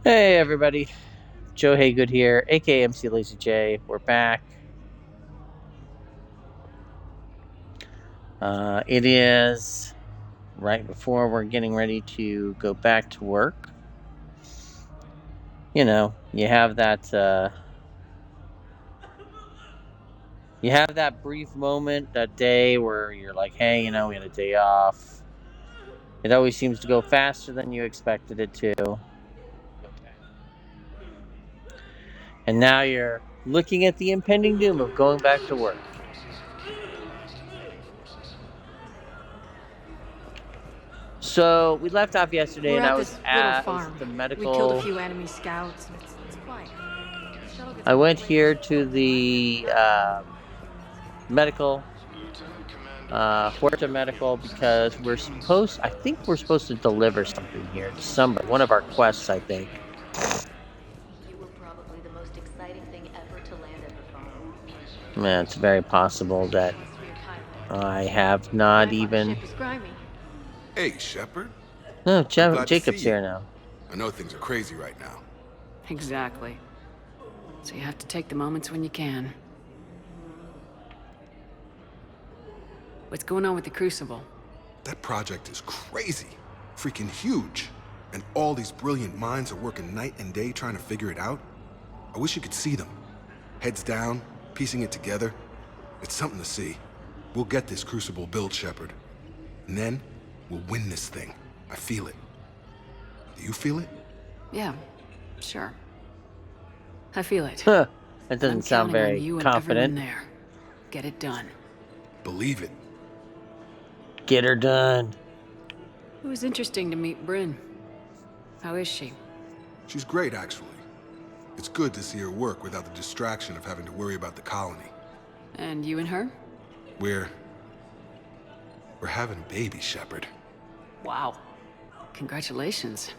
Hey everybody, Joe Haygood here, aka mclazyj. We're back. It is right before we're getting ready to go back to work. You know, you have that brief moment, that day where you're like, hey, we had a day off. It always seems to go faster than you expected it to. And now you're looking at the impending doom of going back to work. So we left off yesterday, We're and at I this was little at farm. the We killed a medical. few enemy scouts. It's quiet. The shuttle gets I off went late. here to the medical, Huerta Medical, because I think we're supposed to deliver something here to somebody. One of our quests, I think. You were probably the most exciting thing ever to land at the farm. Man, it's very possible that Thanks for your time. I have not Life on a even. ship is grimy. Hey, Shepard. No, I'm glad to see Jacob's you. here now. I know things are crazy right now. Exactly. So you have to take the moments when you can. What's going on with the Crucible? That project is crazy. Freaking huge. And all these brilliant minds are working night and day trying to figure it out. I wish you could see them. Heads down, piecing it together. It's something to see. We'll get this Crucible built, Shepard. And then, we'll win this thing. I feel it. Do you feel it? Yeah, sure. I feel it. Huh. That I'm doesn't sound counting on very you and confident. everyone there. Get it done. Believe it. Get her done. It was interesting to meet Bryn. How is she? She's great, actually. It's good to see her work without the distraction of having to worry about the colony. And you and her? We're having a baby, Shepard. Wow. Congratulations.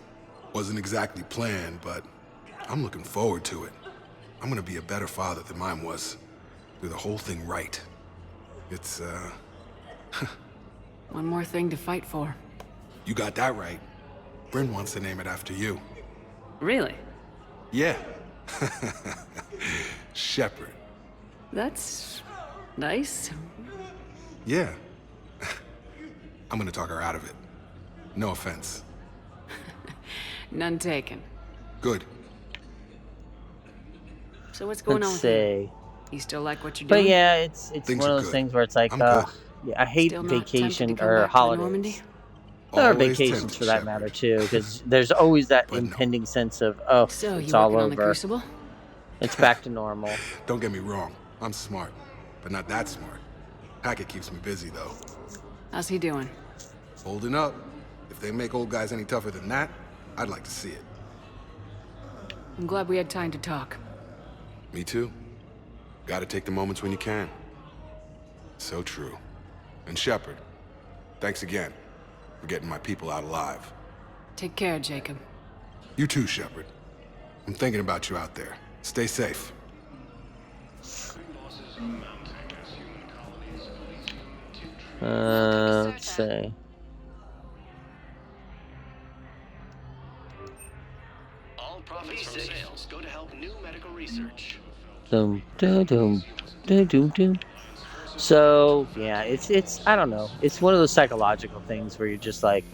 Wasn't exactly planned, but I'm looking forward to it. I'm gonna be a better father than mine was. Do the whole thing right. It's, One more thing to fight for. You got that right. Bryn wants to name it after you. Really? Yeah. Shepard. That's nice. Yeah. I'm gonna talk her out of it. No offense. None taken. Good. So what's going on Let's with you? say. You still like what you're But doing? yeah, it's Things one are of those good. things where it's like, I'm good. yeah, I hate Still not tempted to vacation come or back to the Normandy? holidays. Or Always vacations tempted, for that Shepard. matter too, because there's always that But no. impending sense of, oh, So it's you all working on the over. Crucible? It's back to normal. Don't get me wrong. I'm smart, but not that smart. Hackett keeps me busy, though. How's he doing? Holding up. If they make old guys any tougher than that, I'd like to see it. I'm glad we had time to talk. Me too. Gotta take the moments when you can. So true. And Shepard, thanks again for getting my people out alive. Take care, Jacob. You too, Shepard. I'm thinking about you out there. Stay safe. Let's see. All profits from sales go to help new medical research. Doom, doom, doom, doom, doom, doom. So yeah, it's I don't know. It's one of those psychological things where you're just like,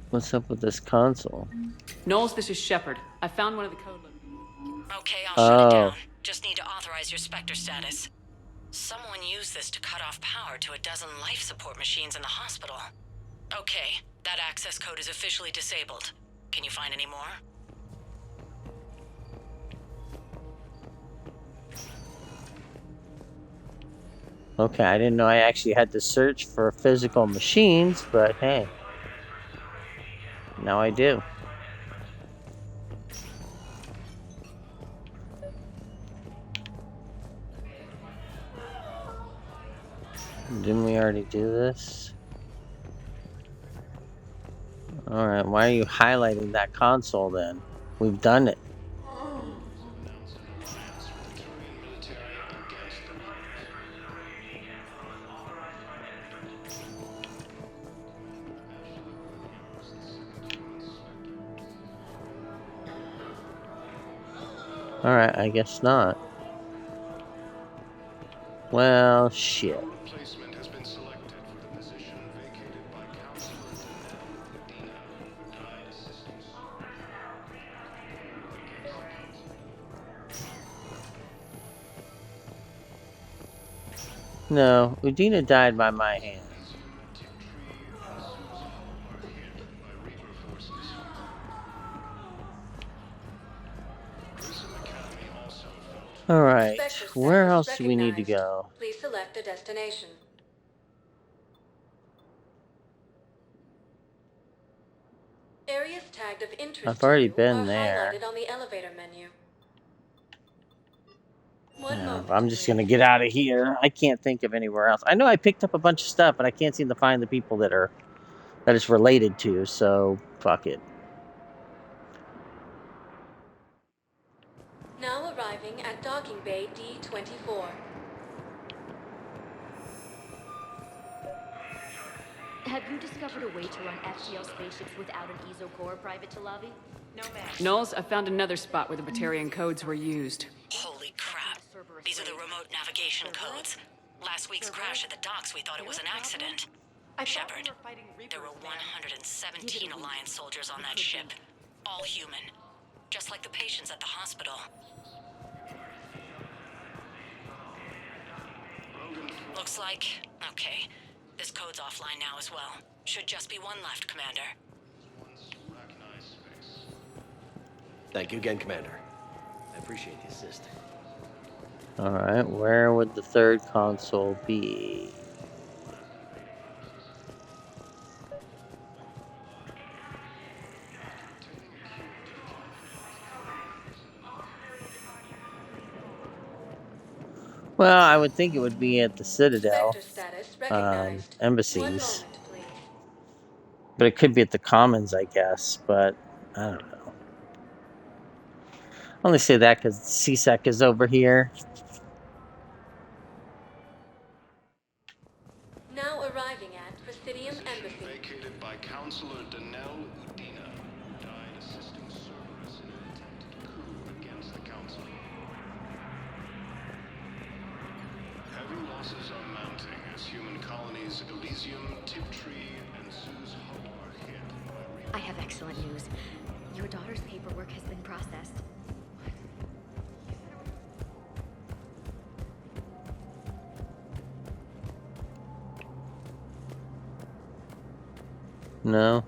what's up with this console? Knowles, this is Shepard. I found one of the code. Okay, I'll shut it Oh, down. Just need to authorize your Spectre status. Someone used this to cut off power to a dozen life support machines in the hospital. Okay, that access code is officially disabled. Can you find any more? okay. I didn't know I actually had to search for physical machines, but hey, now I do. Didn't we already do this? Alright, why are you highlighting that console then? We've done it. Alright, I guess not. Well, shit. No replacement has been selected for the position vacated by Counselor Dina, died assisting No, Udina died by my hand. Alright, where else do we need to go? Please select a destination. Areas tagged of interest I've already to you been are there. highlighted on the elevator menu. Yeah, I'm just gonna get out of here. I can't think of anywhere else. I know I picked up a bunch of stuff, but I can't seem to find the people that it's related to, so fuck it. Now arriving at docking bay D24. Have you discovered a way to run FTL spaceships without an ESO core, Private Talavi? No, ma'am. Knowles, I found another spot where the Batarian codes were used. Holy crap. These are the remote navigation codes. Last week's crash at the docks, we thought it was an accident. Shepard, there were 117 Alliance soldiers on that ship. All human. Just like the patients at the hospital. Looks like... okay. This code's offline now as well. Should just be one left, Commander. Thank you again, Commander. I appreciate the assist. Alright, where would the third console be? Well, I would think it would be at the Citadel embassies. 1 moment, please. But it could be at the Commons, I guess. But I don't know. I only say that because CSEC is over here. Now arriving at Presidium Embassy. vacated by Counselor Danelle Udina, who died assisting Cerberus in an attempted coup against the Council. Heavy losses are mounting as human colonies Elysium, Tiptree, and Sue's Hope are hit by I have excellent news. Your daughter's paperwork has been processed. No.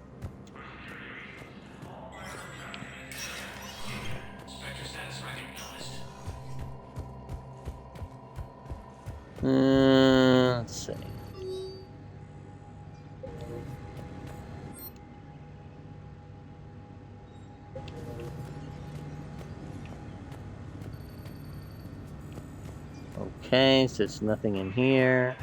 Let's see. Okay, so there's nothing in here.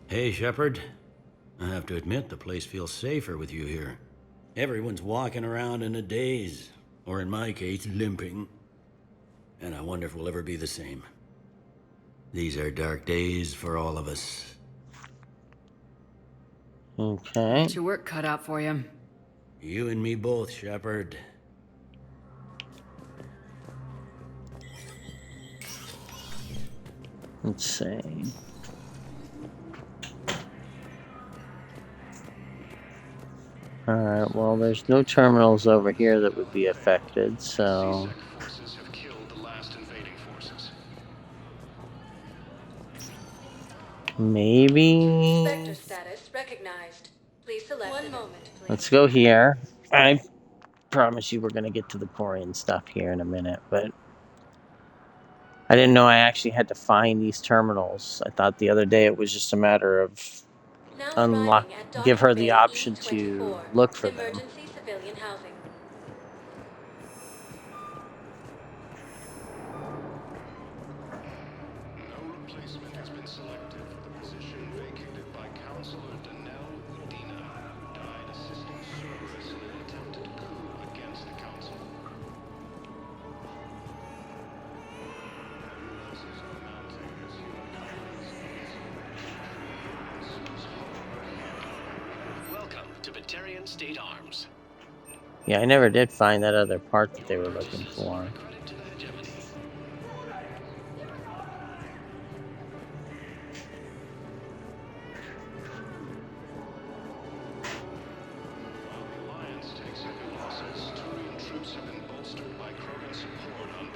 Hey, Shepard. I have to admit, the place feels safer with you here. Everyone's walking around in a daze, or in my case, limping. And I wonder if we'll ever be the same. These are dark days for all of us. Okay. Get your work cut out for you. You and me both, Shepard. Let's see. Alright, well, there's no terminals over here that would be affected, so... forces have killed the last invading forces. Maybe... Spectre status recognized. Please select 1 moment, please. Let's go here. I promise you we're going to get to the Quarian stuff here in a minute, but... I didn't know I actually had to find these terminals. I thought the other day it was just a matter of... give her the option to look for them. Emergency civilian housing. No replacement has been selected for the position vacated by Counselor Danelle Udina, who died assisting Cerberus in an attempted coup against the Council. Unitarian state arms. Yeah, I never did find that other part that they were looking for. Credit to the hegemony. While the Alliance takes heavy losses, Turian troops have been bolstered by Krogan support on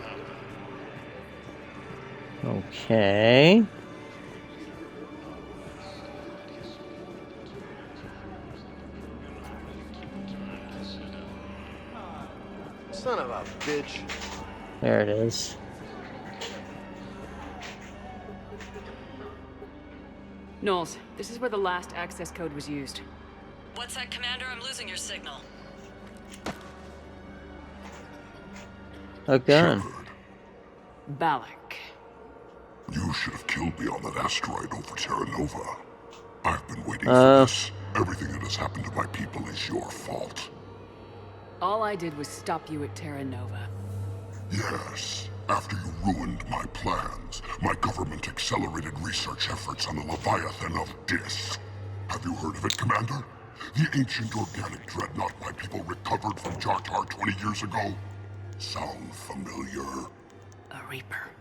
Padawan. Okay. Son of a bitch. There it is. Knowles, this is where the last access code was used. What's that, Commander? I'm losing your signal. A gun. Balak. You should have killed me on that asteroid over Terra Nova. I've been waiting for this. Everything that has happened to my people is your fault. All I did was stop you at Terra Nova. Yes. After you ruined my plans, my government accelerated research efforts on the Leviathan of Dis. Have you heard of it, Commander? The ancient organic dreadnought my people recovered from Jartar 20 years ago? Sound familiar? A Reaper.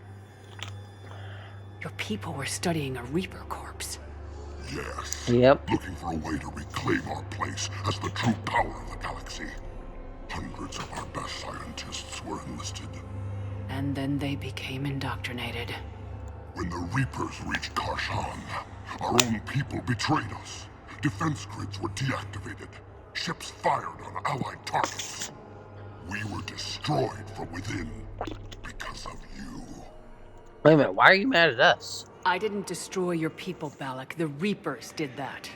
Your people were studying a Reaper corpse. Yes. Yep. Looking for a way to reclaim our place as the true power of the galaxy. Hundreds of our best scientists were enlisted. And then they became indoctrinated. When the Reapers reached Karshan, our own people betrayed us. Defense grids were deactivated. Ships fired on Allied targets. We were destroyed from within because of you. Wait a minute, why are you mad at us? I didn't destroy your people, Balak. The Reapers did that.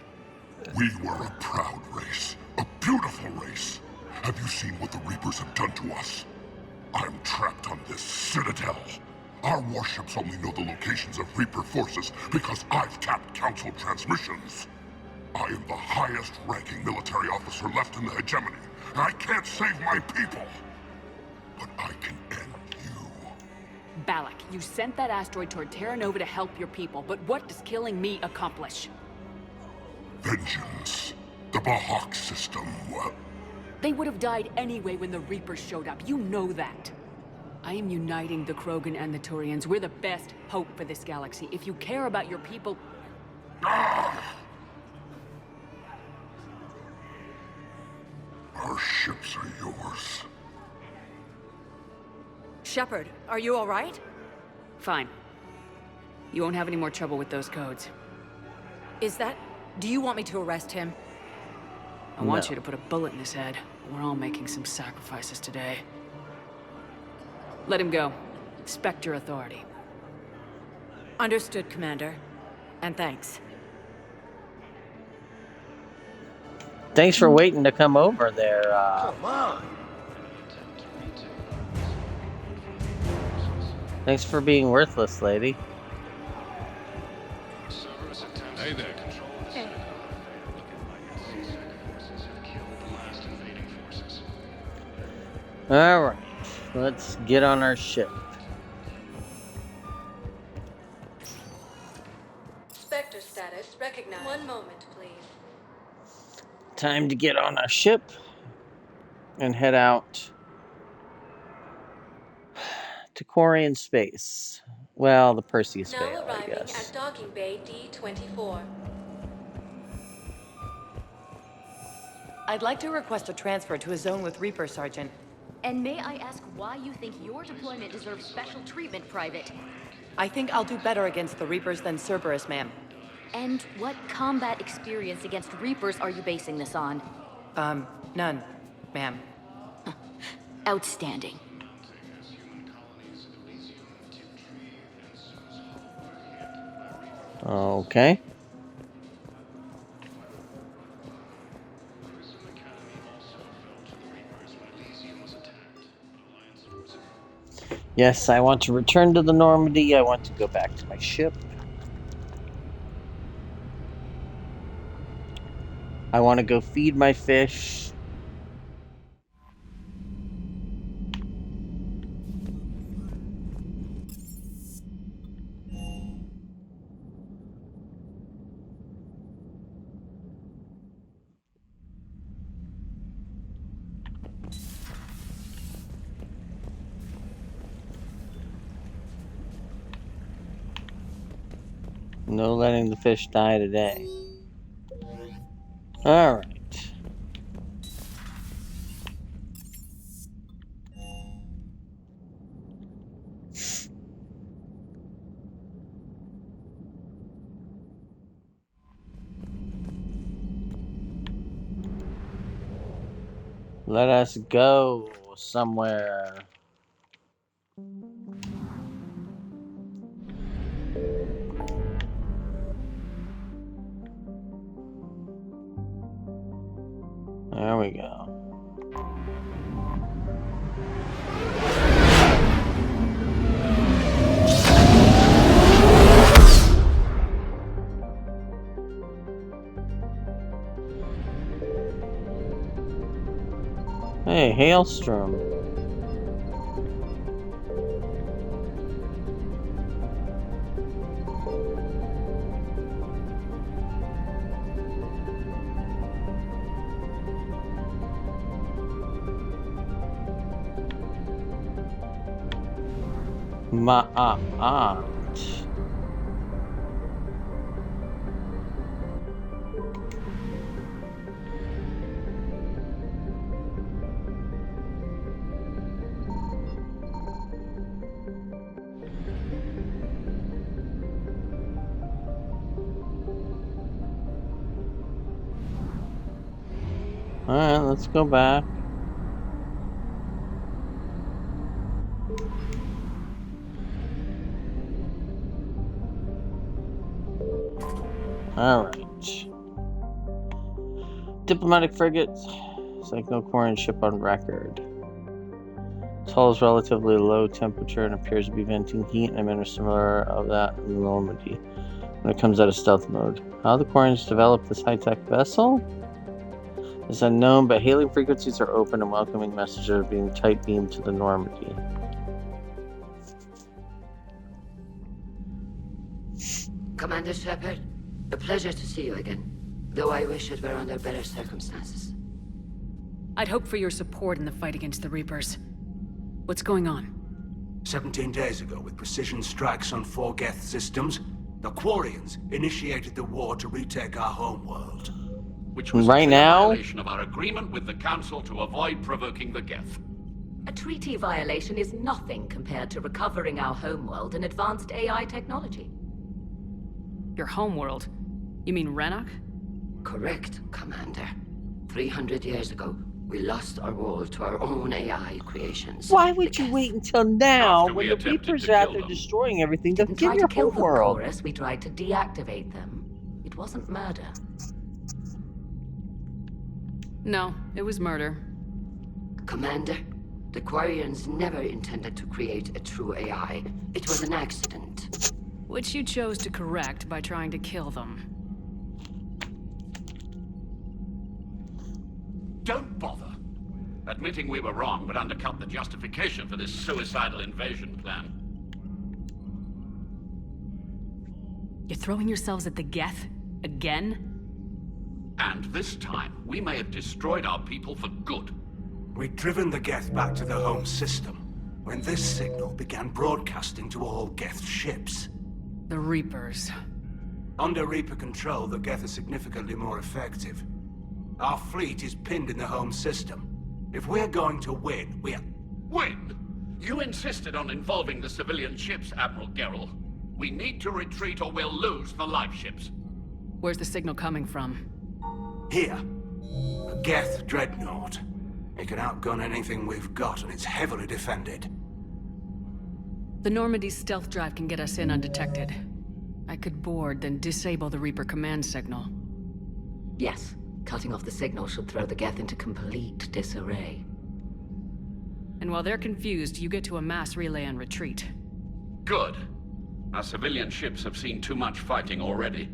We were a proud race. A beautiful race. Have you seen what the Reapers have done to us? I'm trapped on this Citadel. Our warships only know the locations of Reaper forces because I've tapped Council transmissions. I am the highest-ranking military officer left in the hegemony, and I can't save my people. But I can end you. Balak, you sent that asteroid toward Terra Nova to help your people, but what does killing me accomplish? Vengeance. The Bahak system, They would have died anyway when the Reapers showed up. You know that. I am uniting the Krogan and the Turians. We're the best hope for this galaxy. If you care about your people... Our ships are yours. Shepard, are you all right? Fine. You won't have any more trouble with those codes. Is that... Do you want me to arrest him? I want you to put a bullet in his head. We're all making some sacrifices today. Let him go. Respect your authority. Understood, Commander. And thanks. Thanks for waiting to come over there. Come on. Thanks for being worthless, lady. Hey there. Hey. Alright, let's get on our ship. Spectre status recognized. One moment, please. Time to get on our ship and head out to Quarian space. Well, the Perseus Veil, I guess. At docking bay D-24. I'd like to request a transfer to a zone with Reaper, Sergeant. And may I ask why you think your deployment deserves special treatment, Private? I think I'll do better against the Reapers than Cerberus, ma'am. And what combat experience against Reapers are you basing this on? None, ma'am. Outstanding. Okay. Yes, I want to return to the Normandy. I want to go back to my ship. I want to go feed my fish. No letting the fish die today. Alright. Let us go somewhere. There we go. Hey, Hailstorm. Ma'at. Alright, let's go back. Alright. Diplomatic frigate. It's like no Quarian ship on record. Its hull is relatively low temperature and appears to be venting heat in a manner similar of that in the Normandy when it comes out of stealth mode. How the Quarians developed this high-tech vessel is unknown, but hailing frequencies are open and welcoming messages are being tight beamed to the Normandy. Commander Shepard, a pleasure to see you again, though I wish it were under better circumstances. I'd hope for your support in the fight against the Reapers. What's going on? 17 days ago, with precision strikes on 4 Geth systems, the Quarians initiated the war to retake our homeworld. Which was right a now violation of our agreement with the Council to avoid provoking the Geth. A treaty violation is nothing compared to recovering our homeworld and advanced AI technology. Your homeworld? You mean Renok? Correct, Commander. 300 years ago, we lost our world to our own AI creations. Why would you wait until now After when we the attempted Reapers to are out kill there them. destroying everything to Didn't give try your to kill them, homeworld? Chorus. We tried to deactivate them. It wasn't murder. No, it was murder. Commander, the Quarians never intended to create a true AI. It was an accident. Which you chose to correct by trying to kill them. Don't bother. Admitting we were wrong would undercut the justification for this suicidal invasion plan. You're throwing yourselves at the Geth? Again? And this time, we may have destroyed our people for good. We'd driven the Geth back to the home system when this signal began broadcasting to all Geth ships. The Reapers. Under Reaper control, the Geth are significantly more effective. Our fleet is pinned in the home system. If we're going to win, Win? You insisted on involving the civilian ships, Admiral Gerrel. We need to retreat or we'll lose the live ships. Where's the signal coming from? Here. A Geth Dreadnought. It can outgun anything we've got, and it's heavily defended. The Normandy's stealth drive can get us in undetected. I could board, then disable the Reaper command signal. Yes, cutting off the signal should throw the Geth into complete disarray. And while they're confused, you get to a mass relay and retreat. Good. Our civilian ships have seen too much fighting already.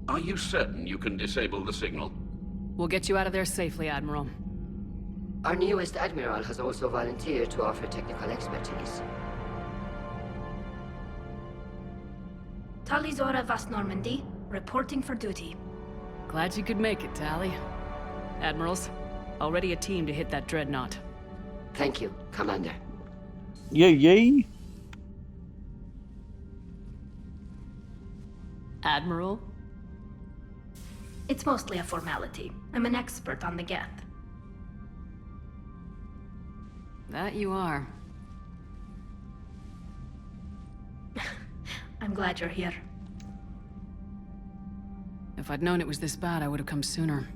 Are you certain you can disable the signal? We'll get you out of there safely, Admiral. Our newest Admiral has also volunteered to offer technical expertise. Tali'zoriah Vast Normandy, reporting for duty. Glad you could make it, Tali. Admirals, already a team to hit that Dreadnought. Thank you, Commander. Yay. Admiral? It's mostly a formality. I'm an expert on the Geth. That you are. I'm glad you're here. If I'd known it was this bad, I would have come sooner.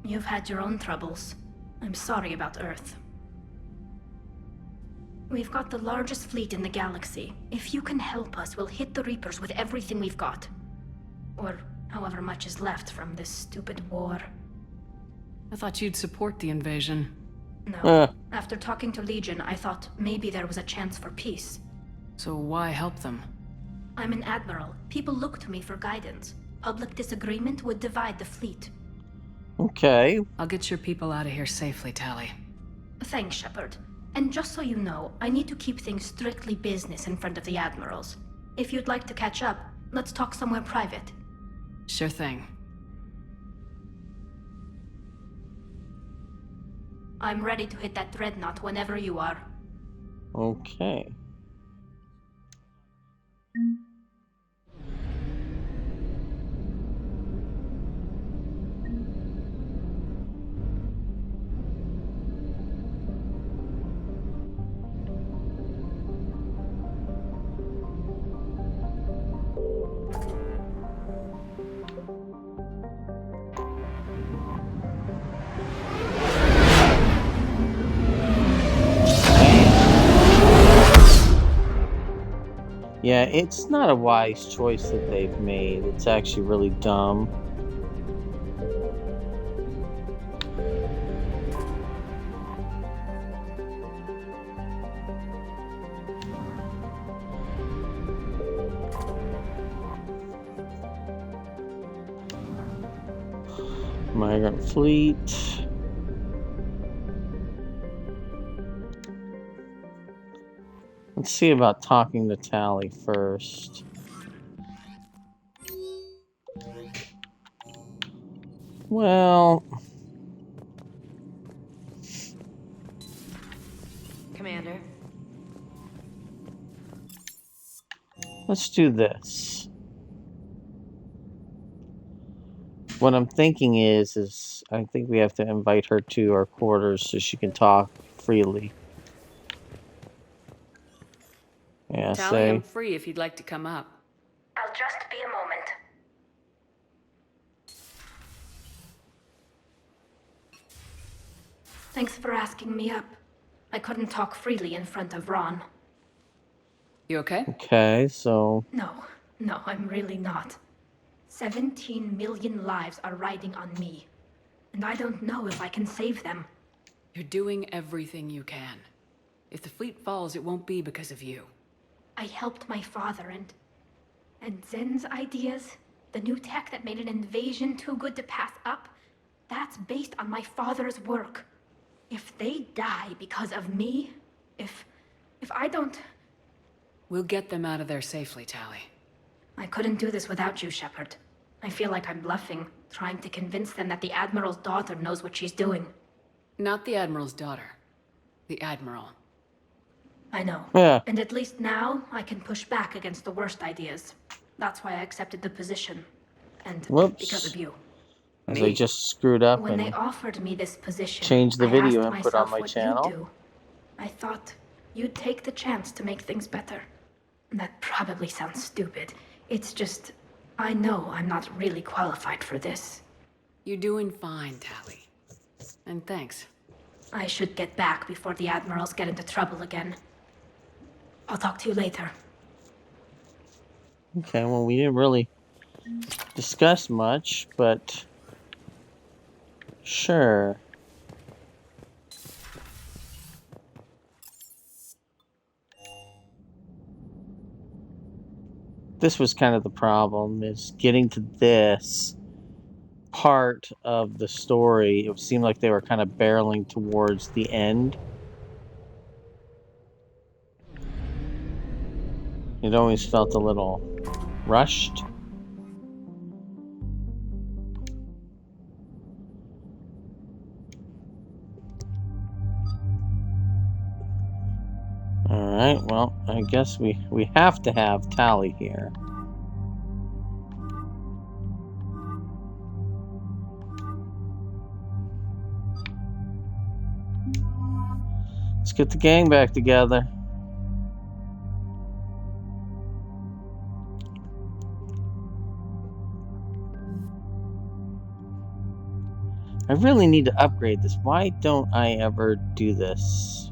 You've had your own troubles. I'm sorry about Earth. We've got the largest fleet in the galaxy. If you can help us, we'll hit the Reapers with everything we've got. Or however much is left from this stupid war. I thought you'd support the invasion. No. After talking to Legion, I thought maybe there was a chance for peace. So why help them? I'm an admiral. People look to me for guidance. Public disagreement would divide the fleet. Okay. I'll get your people out of here safely, Tali. Thanks, Shepard. And just so you know, I need to keep things strictly business in front of the admirals. If you'd like to catch up, let's talk somewhere private. Sure thing. I'm ready to hit that Dreadnought whenever you are. Okay. Yeah, it's not a wise choice that they've made. It's actually really dumb. Migrant fleet. Let's see about talking to Tali first. Well... Commander. Let's do this. What I'm thinking is I think we have to invite her to our quarters so she can talk freely. Yeah, Tali, I'm free if you'd like to come up. I'll just be a moment. Thanks for asking me up. I couldn't talk freely in front of Ron. You okay? Okay, so... No, I'm really not. 17 million lives are riding on me. And I don't know if I can save them. You're doing everything you can. If the fleet falls, it won't be because of you. I helped my father and Zen's ideas, the new tech that made an invasion too good to pass up, that's based on my father's work. If they die because of me, if I don't... We'll get them out of there safely, Tali. I couldn't do this without you, Shepard. I feel like I'm bluffing, trying to convince them that the Admiral's daughter knows what she's doing. Not the Admiral's daughter. The Admiral. I know. Yeah. And at least now, I can push back against the worst ideas. That's why I accepted the position. And because of you. As I just screwed up when and they offered me this position, changed the video I asked input on myself my what channel. you'd do. I thought you'd take the chance to make things better. That probably sounds stupid. It's just, I know I'm not really qualified for this. You're doing fine, Tali. And thanks. I should get back before the Admirals get into trouble again. I'll talk to you later. Okay, well, we didn't really discuss much, but sure. This was kind of the problem, is getting to this part of the story. It seemed like they were kind of barreling towards the end. It always felt a little rushed. Alright, well, I guess we have to have Tali here. get the gang back together. I really need to upgrade this. Why don't I ever do this?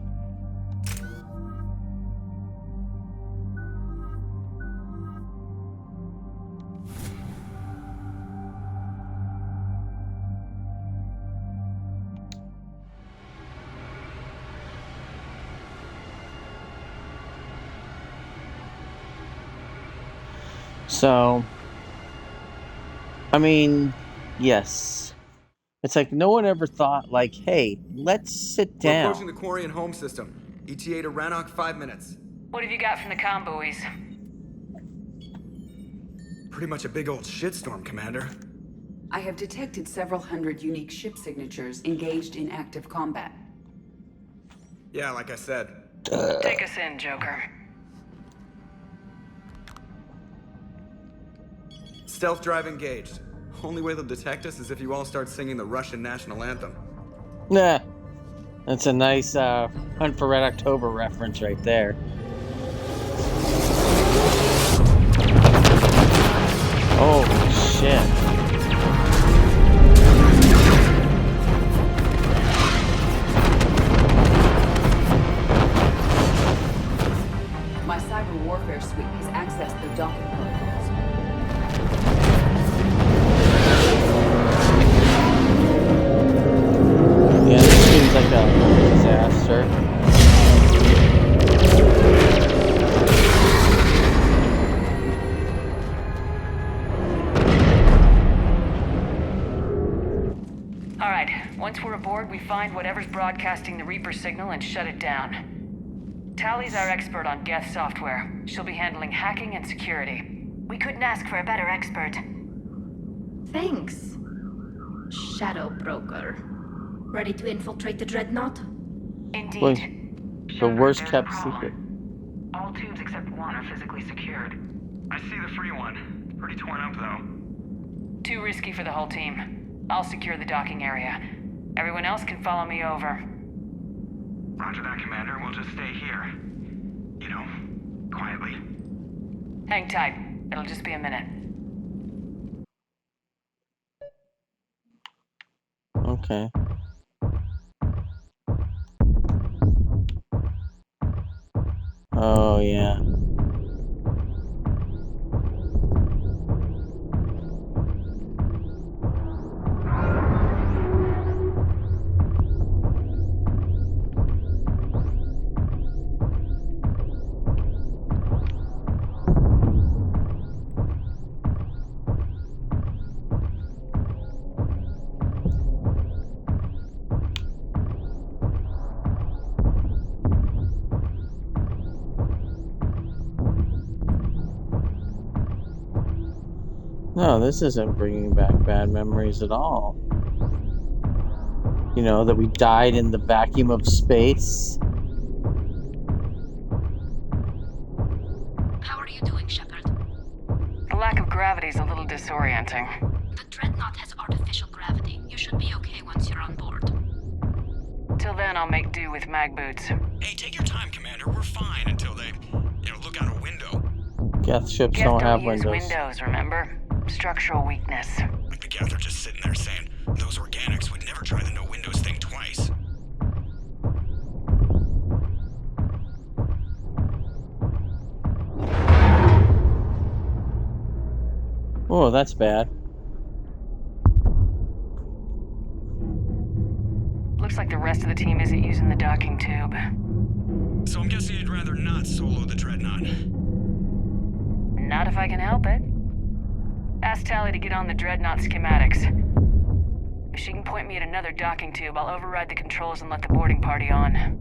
So, I mean, yes. It's like no one ever thought, like, hey, let's sit down. We're approaching the Quarian home system. ETA to Rannoch, 5 minutes. What have you got from the comm buoys? Pretty much a big old shitstorm, Commander. I have detected several hundred unique ship signatures engaged in active combat. Yeah, like I said. Take us in, Joker. Stealth drive engaged. Only way they'll detect us is if you all start singing the Russian national anthem. Nah. That's a nice Hunt for Red October reference right there. Oh, shit. My cyber warfare suite has accessed the docking protocols. Yeah, this seems like a disaster. All right, once we're aboard, we find whatever's broadcasting the Reaper signal and shut it down. Tali's our expert on Geth software. She'll be handling hacking and security. We couldn't ask for a better expert. Thanks, Shadow Broker. Ready to infiltrate the Dreadnought? Indeed. Wait, the worst kept secret. All tubes except one are physically secured. I see the free one. Pretty torn up, though. Too risky for the whole team. I'll secure the docking area. Everyone else can follow me over. Roger that, Commander. We'll just stay here. You know, quietly. Hang tight. It'll just be a minute. Okay. Oh, yeah. No, this isn't bringing back bad memories at all. You know, that we died in the vacuum of space. How are you doing, Shepard? The lack of gravity is a little disorienting. The Dreadnought has artificial gravity. You should be okay once you're on board. Till then, I'll make do with mag boots. Hey, take your time, Commander. We're fine until they, look out a window. Geth ships don't have use windows. Windows, remember? Structural weakness. Like the Geth are just sitting there saying, those organics would never try the no windows thing twice. Oh, that's bad. Looks like the rest of the team isn't using the docking tube. So I'm guessing you'd rather not solo the Dreadnought. Not if I can help it. Ask Tali to get on the Dreadnought schematics. If she can point me at another docking tube, I'll override the controls and let the boarding party on.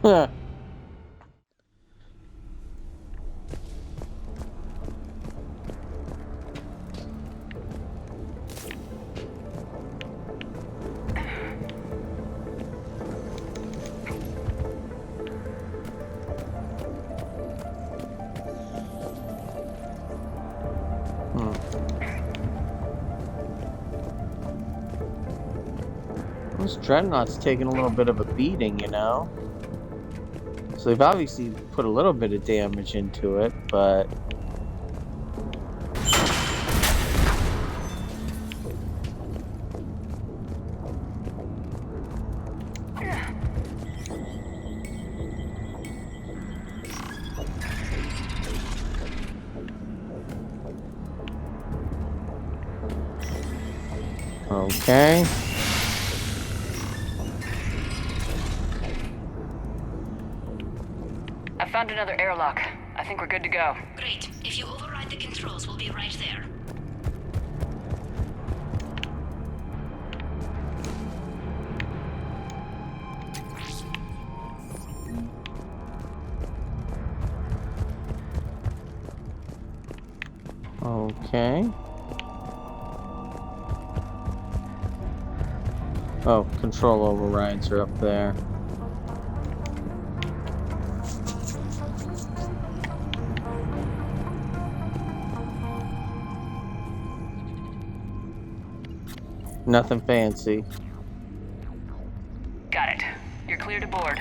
Huh. This Dreadnought's taking a little bit of a beating, you know? So they've obviously put a little bit of damage into it, but... Okay. I found another airlock. I think we're good to go. Great. If you override the controls, we'll be right there. Okay. Oh, control overrides are up there. Nothing fancy. Got it. You're clear to board.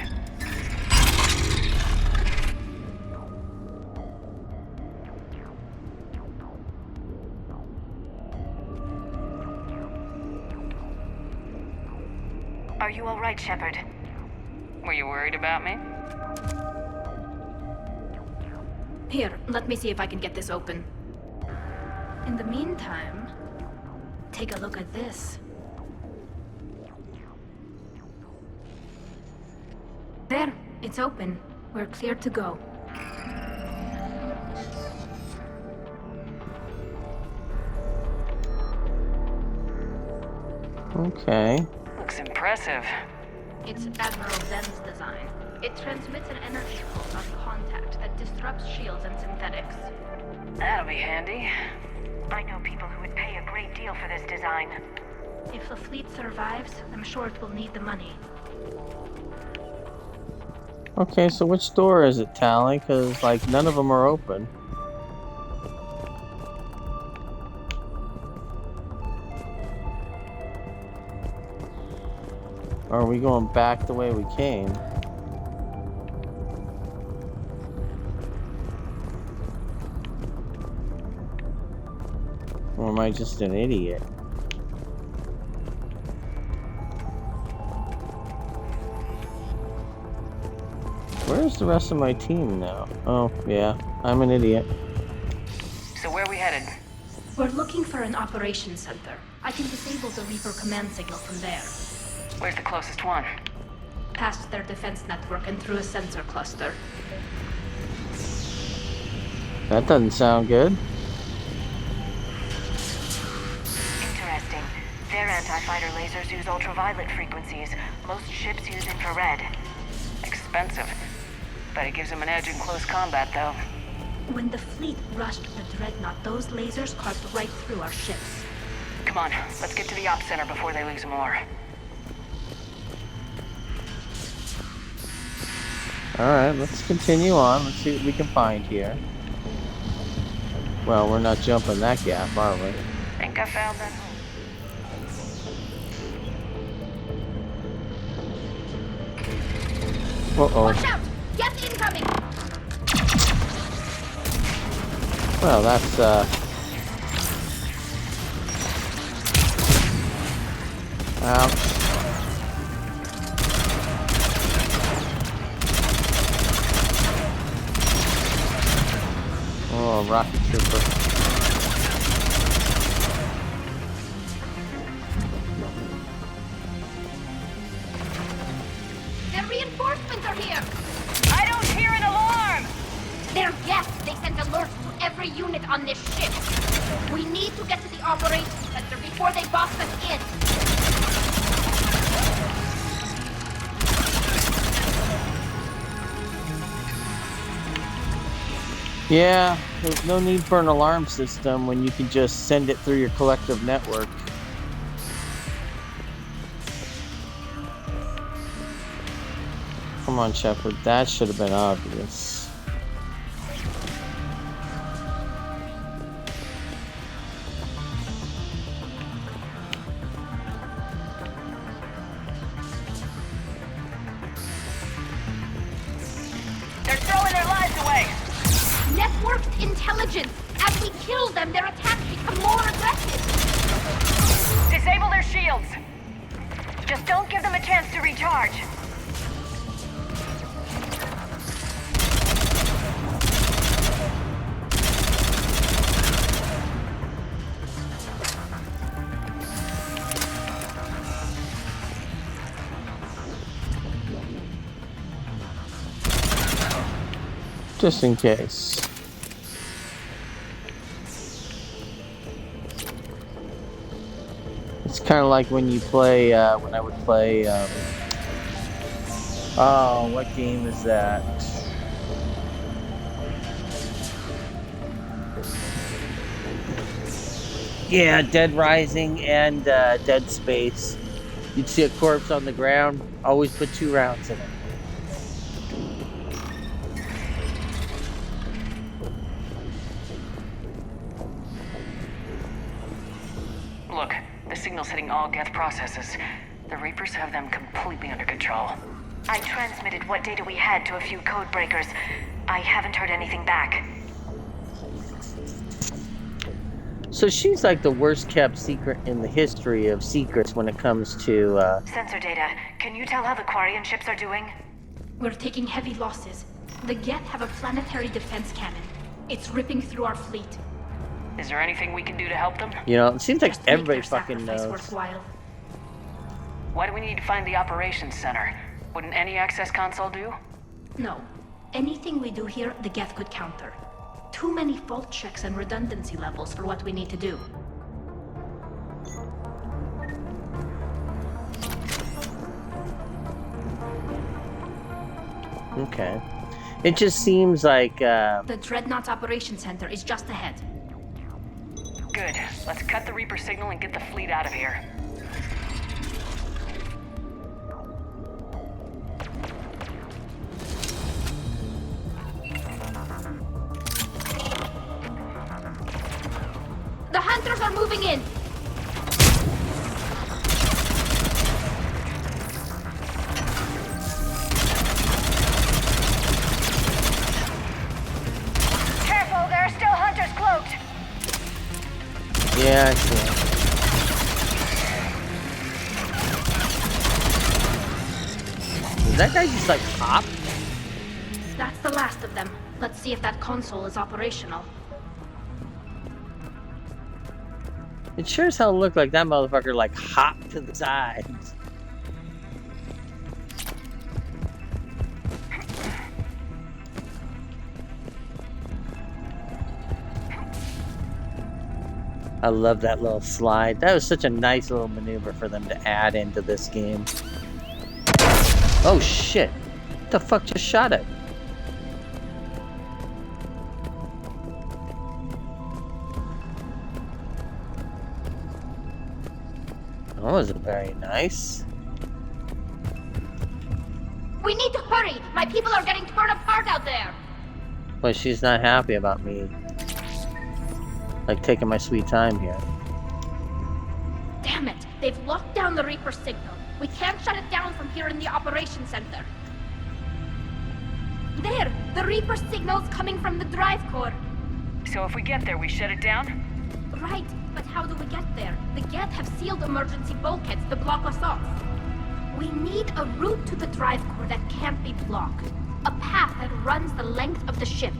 Are you all right, Shepard? Were you worried about me? Here, let me see if I can get this open. In the meantime, take a look at this. There, it's open. We're clear to go. Okay. Looks impressive. It's Admiral Zen's design. It transmits an energy pulse on contact that disrupts shields and synthetics. That'll be handy. I know people who would pay a great deal for this design. If the fleet survives, I'm sure it will need the money. Okay, so which door is it, Tali? Because, like, none of them are open. Or are we going back the way we came? Or am I just an idiot? Where's the rest of my team now? Oh, yeah, I'm an idiot. So where are we headed? We're looking for an operations center. I can disable the Reaper command signal from there. Where's the closest one? Past their defense network and through a sensor cluster. That doesn't sound good. Interesting. Their anti-fighter lasers use ultraviolet frequencies. Most ships use infrared. Expensive. Bet it gives them an edge in close combat, though. When the fleet rushed the Dreadnought, those lasers carved right through our ships. Come on, let's get to the op center before they lose more. Alright, let's continue on. Let's see what we can find here. Well, we're not jumping that gap, are we? Think I found them. Uh-oh. Watch out! Geth incoming! Well, that's, ouch. Oh, rocket trooper. Their reinforcements are here! I don't hear an alarm! They're Geth! They sent alerts to every unit on this ship! We need to get to the operations center before they box us in! Yeah, there's no need for an alarm system when you can just send it through your collective network. Come on, Shepard, that should have been obvious. Geth works intelligence. As we kill them, their attacks become more aggressive. Disable their shields. Just don't give them a chance to recharge. Just in case. It's kind of like when you play, when I would play, oh, what game is that? Yeah, Dead Rising and Dead Space. You'd see a corpse on the ground, always put 2 rounds in it. Look, the signal's hitting all Geth processes. The Reapers have them completely under control. I transmitted what data we had to a few code breakers. I haven't heard anything back. So she's like the worst kept secret in the history of secrets when it comes to, Sensor data. Can you tell how the Quarian ships are doing? We're taking heavy losses. The Geth have a planetary defense cannon. It's ripping through our fleet. Is there anything we can do to help them? you know, it seems like Just make everybody their fucking sacrifice knows. worthwhile. Why do we need to find the operations center? Wouldn't any access console do? No. Anything we do here, the Geth could counter. Too many fault checks and redundancy levels for what we need to do. Okay. It just seems like, The Dreadnought Operations Center is just ahead. Good. Let's cut the Reaper signal and get the fleet out of here. The Hunters are moving in! Careful, there are still Hunters cloaked! yeah, I see. Is that guy just like pop? That's the last of them. Let's see if that console is operational. It sure as hell looked like that motherfucker like hopped to the side. I love that little slide. That was such a nice little maneuver for them to add into this game. Oh shit. What the fuck just shot it? That wasn't very nice. We need to hurry! My people are getting torn apart out there! But she's not happy about me. Like taking my sweet time here. Damn it! They've locked down the Reaper signal. We can't shut it down from here in the operations center. There! The Reaper signal's coming from the drive core. So if we get there, we shut it down? Right, but how do we get there? The Geth have sealed emergency bulkheads to block us off. We need a route to the drive core that can't be blocked. A path that runs the length of the ship.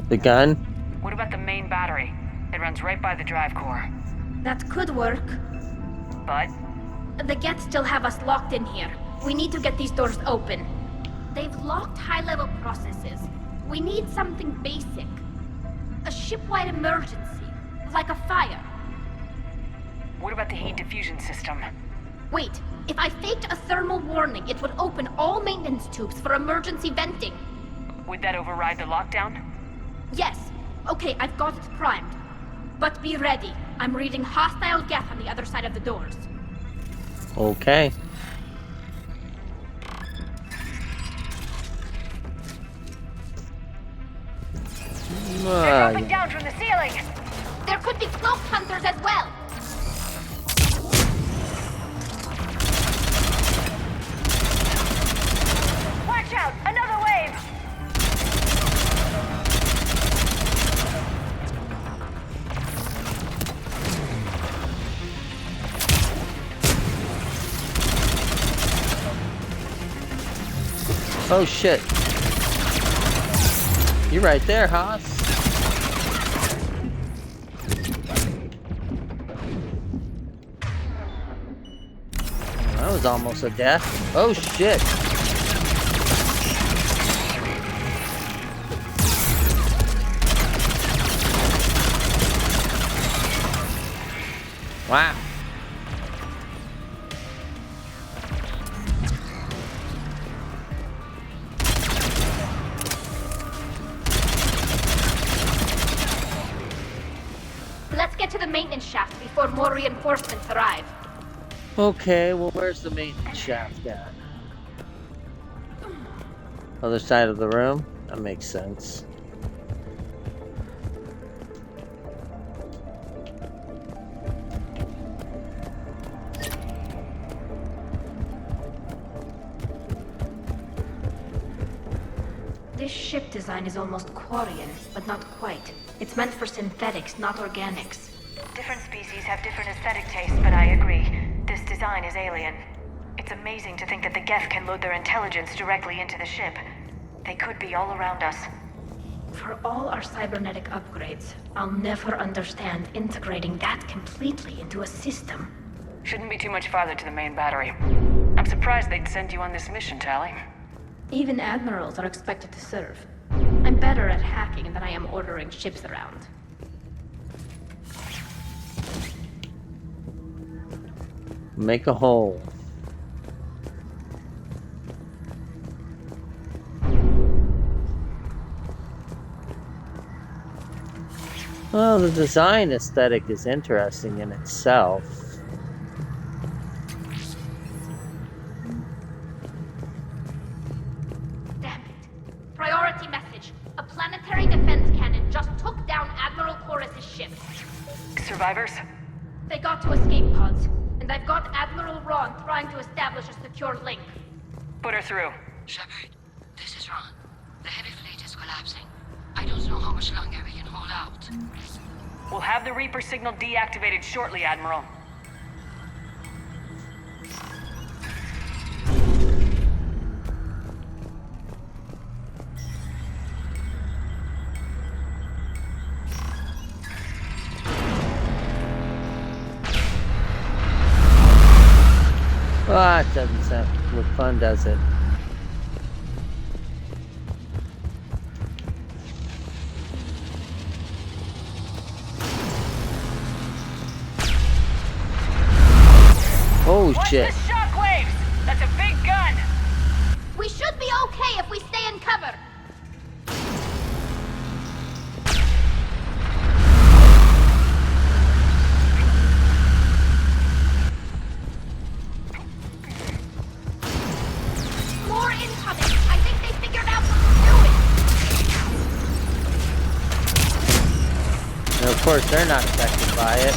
The gun? What about the main battery? It runs right by the drive core. That could work. But? The Geth still have us locked in here. We need to get these doors open. They've locked high-level processes. We need something basic. A ship-wide emergency, like a fire. What about the heat diffusion system? Wait, if I faked a thermal warning, it would open all maintenance tubes for emergency venting. Would that override the lockdown? Yes. Okay, I've got it primed. But be ready. I'm reading hostile Geth on the other side of the doors. Okay. They're dropping down from the ceiling! There could be cloak hunters as well! Watch out! Another wave! Oh shit. You're right there, Haas. That was almost a death. Oh shit. Wow. Let's get to the maintenance shaft before more reinforcements arrive. Okay, well, where's the maintenance shaft at? Other side of the room? That makes sense. This ship design is almost Quarian, but not quite. It's meant for synthetics, not organics. Different species have different aesthetic tastes, but I agree. This design is alien. It's amazing to think that the Geth can load their intelligence directly into the ship. They could be all around us. For all our cybernetic upgrades, I'll never understand integrating that completely into a system. Shouldn't be too much farther to the main battery. I'm surprised they'd send you on this mission, Tali. Even admirals are expected to serve. I'm better at hacking than I am ordering ships around. Make a hole. Well, the design aesthetic is interesting in itself. Damn it. Priority message. A planetary defense cannon just took down Admiral Chorus's ship. Survivors? They got to escape pods, and I've got Admiral Ron trying to establish a secure link. Put her through. Shepard, this is Ron. The heavy fleet is collapsing. I don't know how much longer we can hold out. We'll have the Reaper signal deactivated shortly, Admiral. Ah, it doesn't sound look fun, does it? Oh shit. Watch the shockwaves! That's a big gun! We should be okay if we stay in cover. More incoming! I think they figured out what we're doing! And of course, they're not affected by it.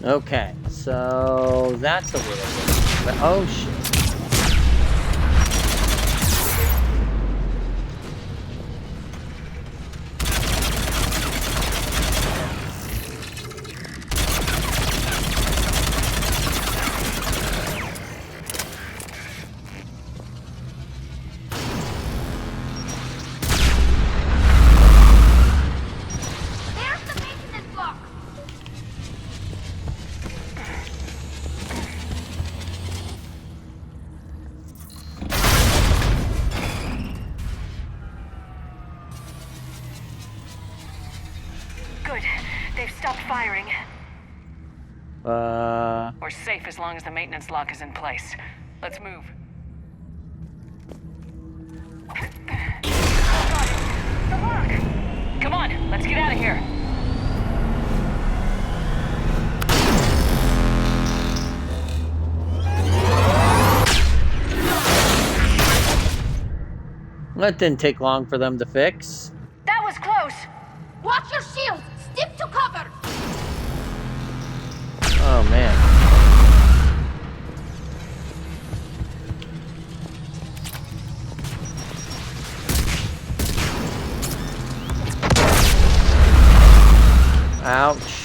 Okay, so that's a little bit. But, oh shit. firing. We're safe as long as the maintenance lock is in place. Let's move. The lock! Come on, let's get out of here. That didn't take long for them to fix. That was close. Watch your shields! Step to cover! Oh, man. Ouch.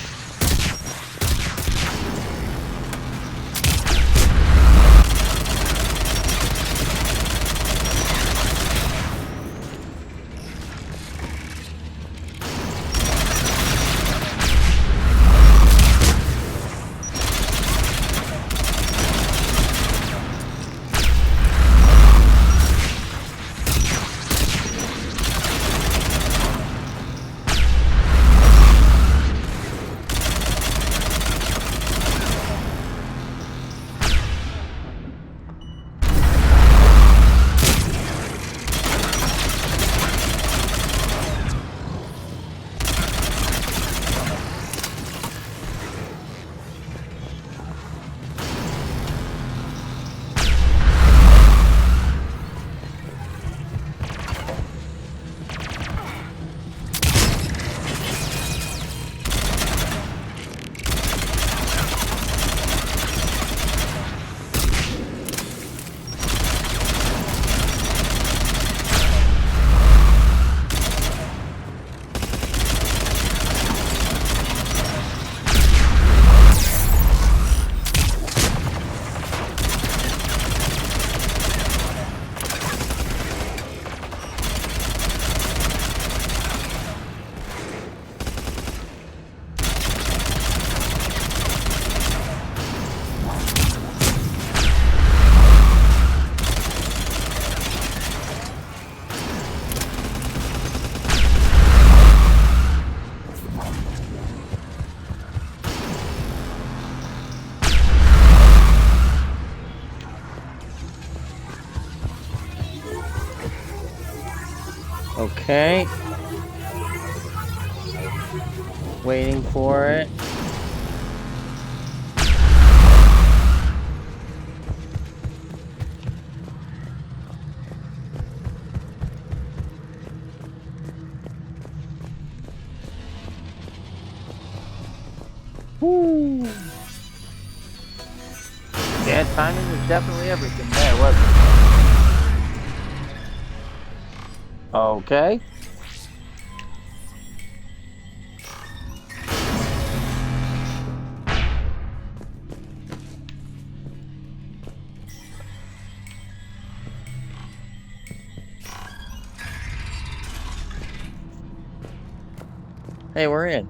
Okay. Waiting for it. Woo! Yeah, timing was definitely everything there, wasn't it? Okay. Hey, we're in.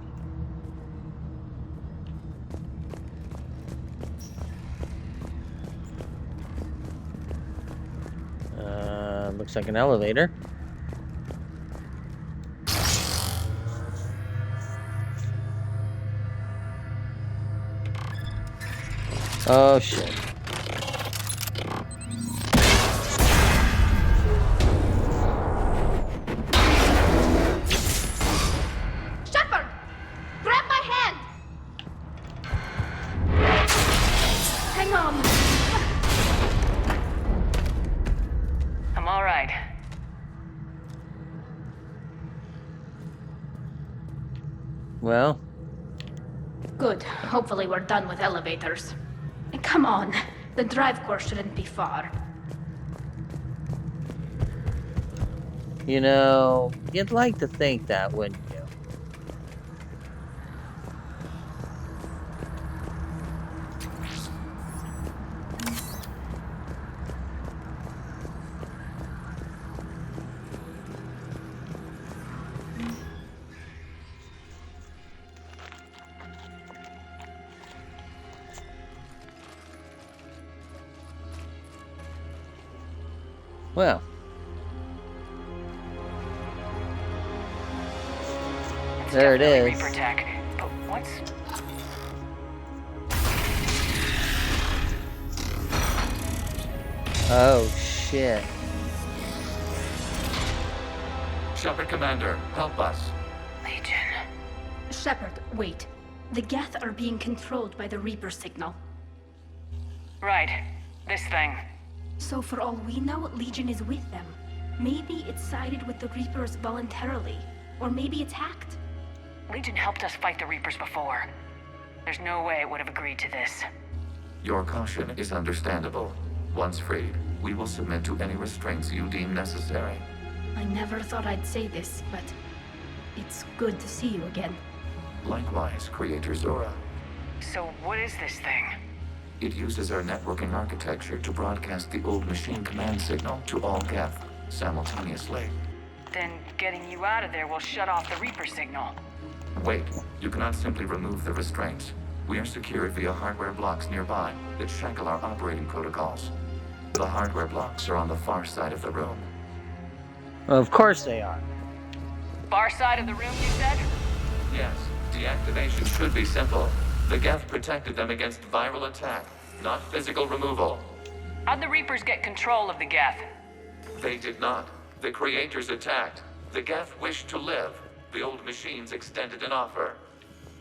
Looks like an elevator. Oh, shit. Shepard! Grab my hand! Hang on. I'm all right. Well. Good. Hopefully we're done with elevators. Come on. The drive course shouldn't be far. You know, you'd like to think that, wouldn't you? Well. It's There it definitely is. Reaper tech. But what's... Oh, shit. Shepard Commander, help us. Legion. Shepard, wait. The Geth are being controlled by the Reaper signal. Right. This thing. So for all we know, Legion is with them. Maybe it sided with the Reapers voluntarily. Or maybe it's hacked. Legion helped us fight the Reapers before. There's no way it would have agreed to this. Your caution is understandable. Once freed, we will submit to any restraints you deem necessary. I never thought I'd say this, but it's good to see you again. Likewise, Creator Zora. So what is this thing? It uses our networking architecture to broadcast the old machine command signal to all Geth simultaneously. Then getting you out of there will shut off the Reaper signal. Wait, you cannot simply remove the restraints. We are secured via hardware blocks nearby that shackle our operating protocols. The hardware blocks are on the far side of the room. Of course they are. Far side of the room, you said? Yes, deactivation should be simple. The Geth protected them against viral attack, not physical removal. How'd the Reapers get control of the Geth? They did not. The Creators attacked. The Geth wished to live. The old machines extended an offer.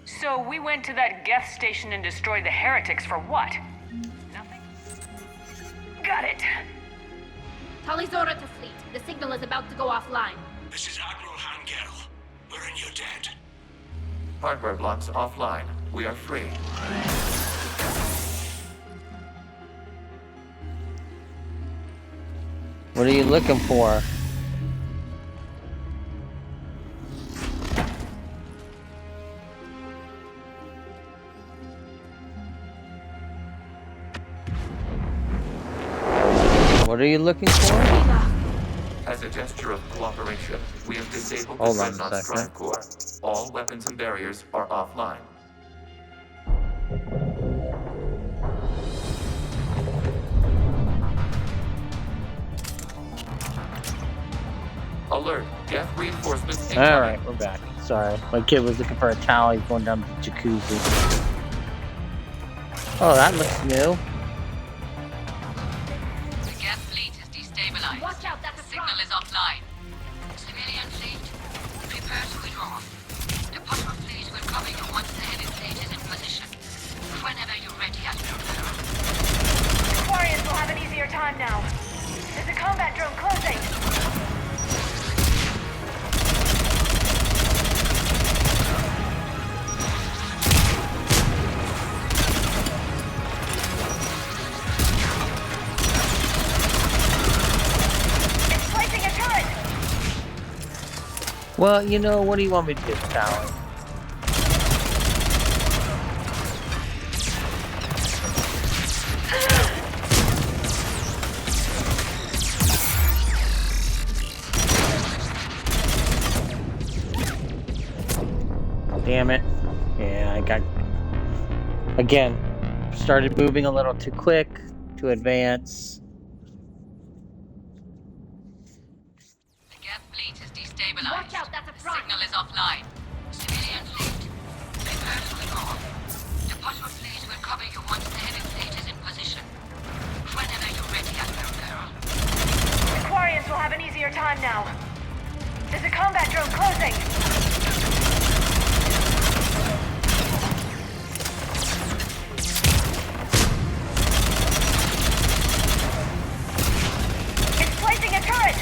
So we went to that Geth station and destroyed the heretics for what? Nothing? Got it. tali'zoriah to fleet. The signal is about to go offline. This is Admiral Hangel. We're in your debt. Hardware blocks offline. We are free. What are you looking for? What are you looking for? As a gesture of cooperation, we have disabled Hold the on a Dreadnought second. Strike Core. All weapons and barriers are offline. Alert! Geth reinforcements incoming. Alright, we're back. Sorry. My kid was looking for a towel. He's going down to the jacuzzi. Oh, that looks new. The Geth fleet is destabilized. Watch out, that's a Signal is offline. Civilian fleet, prepare to withdraw. The patrol fleet will cover you once the heavy fleet is in position. Whenever you're ready, Admiral. The Quarians will have an easier time now. There's a combat drone closing. Well, you know, what do you want me to do, Callie? Damn it. Yeah, I got... Again, started moving a little too quick to advance. Watch out, that's a prime. Signal is offline. Civilian fleet, prepare to withdraw. The patrol fleet will cover you once the heavy fleet is in position. Whenever you're ready, Admiral. The Quarians will have an easier time now. There's a combat drone closing. It's placing a turret.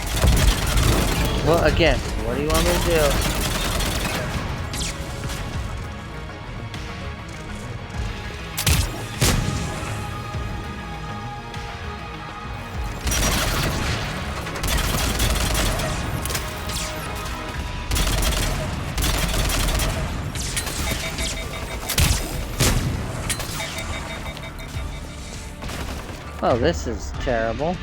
Well, again, what do you want me to do? Oh, this is terrible.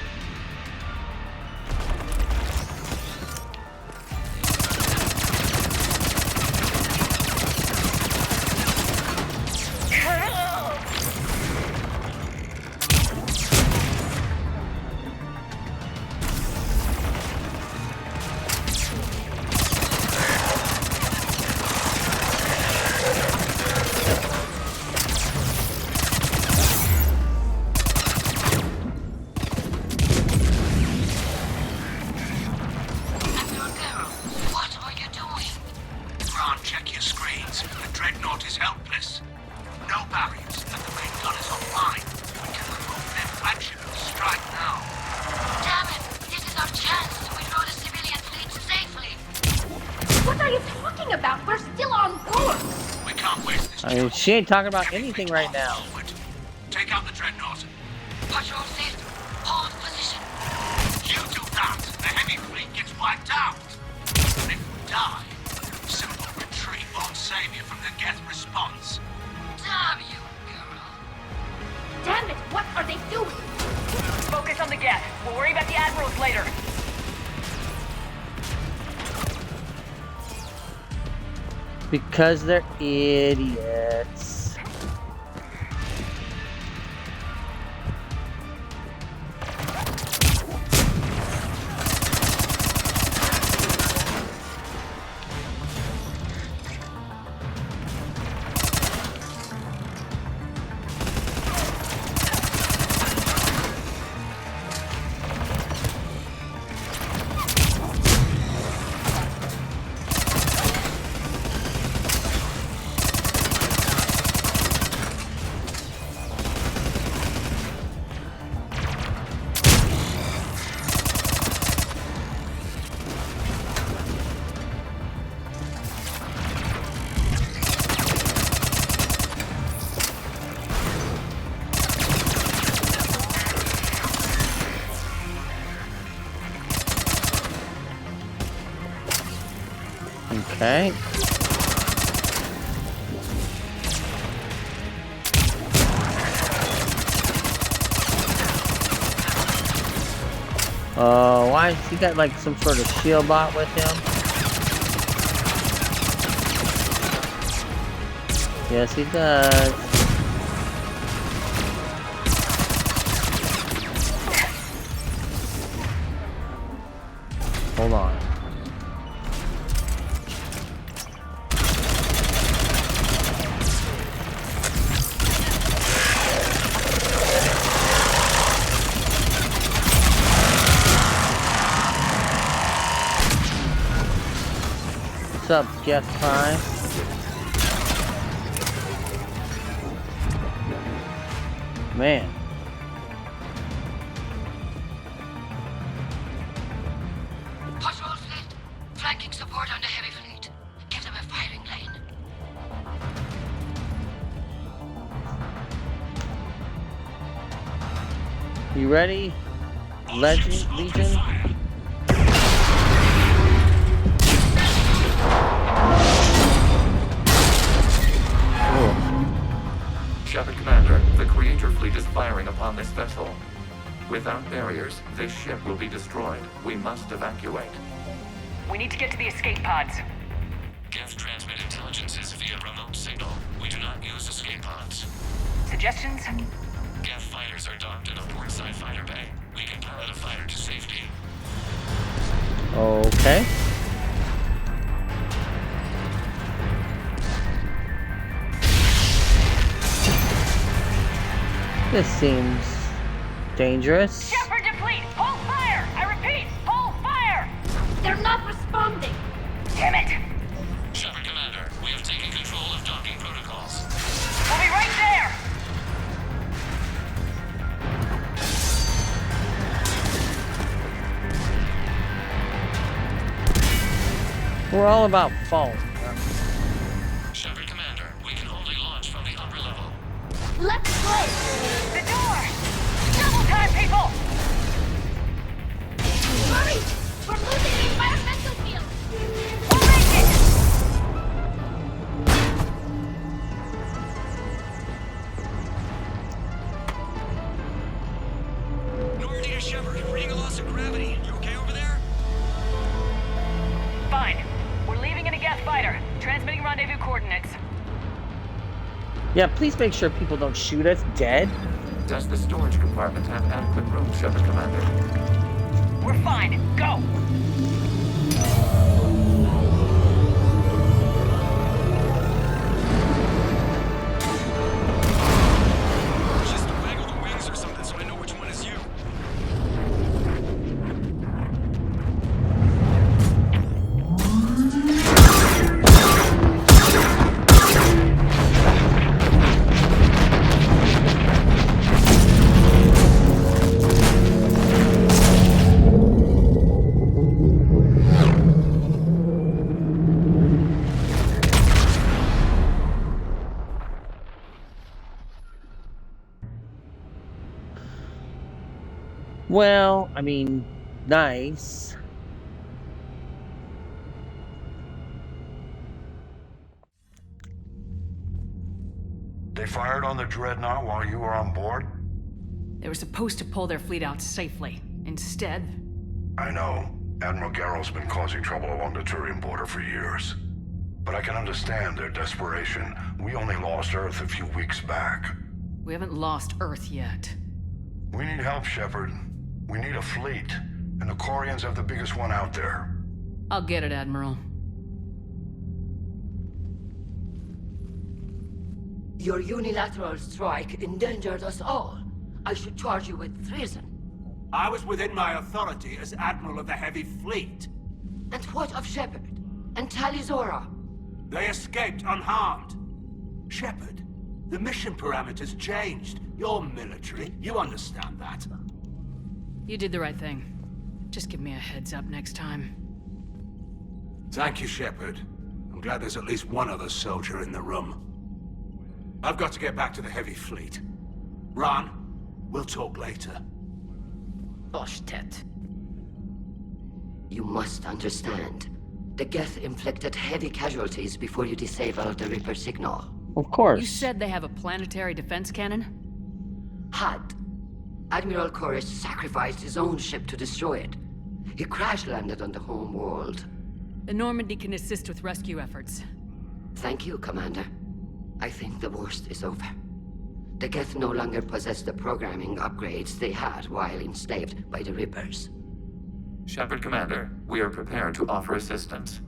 I mean, she ain't talking about anything right now. Take out the Dreadnought. Patrol set. Hold position. You do that, the heavy fleet gets wiped out. And if we die, simple retreat won't save you from the Geth response. Damn you, girl. Damn it! What are they doing? Focus on the Geth. We'll worry about the admirals later. Because they're idiots. Okay. Why has he got like some sort of shield bot with him? Yes, he does. Hold on. What's up, Geth Prime? Man. Patrol fleet. Flanking support on the heavy fleet. Give them a firing lane. You ready? Legion? Shepard Commander, the Creator fleet is firing upon this vessel. Without barriers, this ship will be destroyed. We must evacuate. We need to get to the escape pods. Geth transmit intelligences via remote signal. We do not use escape pods. Suggestions? Geth fighters are docked in a portside fighter bay. We can pilot a fighter to safety. Okay. This seems dangerous. Shepard deplete! Hold fire! I repeat, hold fire! They're not responding! Damn it! Shepard Commander, we have taken control of docking protocols. We'll be right there! We're all about fault. Shepard Commander, we can only launch from the upper level. Let's go! The door! Double time, people! Hurry! We're losing the environmental field! We'll make it! Nowhere near Shepard. Reading a loss of gravity. You okay over there? Fine. We're leaving in a Geth fighter. Transmitting rendezvous coordinates. Yeah, please make sure people don't shoot us dead. Does the storage compartment have adequate room, Shepard Commander? We're fine. Go! Just waggle the wings or something so I know which one is you. Well, I mean, nice. They fired on the Dreadnought while you were on board? They were supposed to pull their fleet out safely. Instead... I know. Admiral Garrow's been causing trouble along the Turian border for years. But I can understand their desperation. We only lost Earth a few weeks back. We haven't lost Earth yet. We need help, Shepard. We need a fleet. And the Quarians have the biggest one out there. I'll get it, Admiral. Your unilateral strike endangered us all. I should charge you with treason. I was within my authority as Admiral of the Heavy Fleet. And what of Shepard? And tali'zoriah? They escaped unharmed. Shepard, the mission parameters changed. You're military. You understand that. You did the right thing. Just give me a heads up next time. Thank you, Shepard. I'm glad there's at least one other soldier in the room. I've got to get back to the Heavy Fleet. Ron, we'll talk later. Oshtet. You must understand. The Geth inflicted heavy casualties before you disabled the Reaper signal. Of course. You said they have a planetary defense cannon? Had. Admiral Chorus sacrificed his own ship to destroy it. He crash-landed on the home world. The Normandy can assist with rescue efforts. Thank you, Commander. I think the worst is over. The Geth no longer possess the programming upgrades they had while enslaved by the Reapers. Shepard, Commander, we are prepared to offer assistance.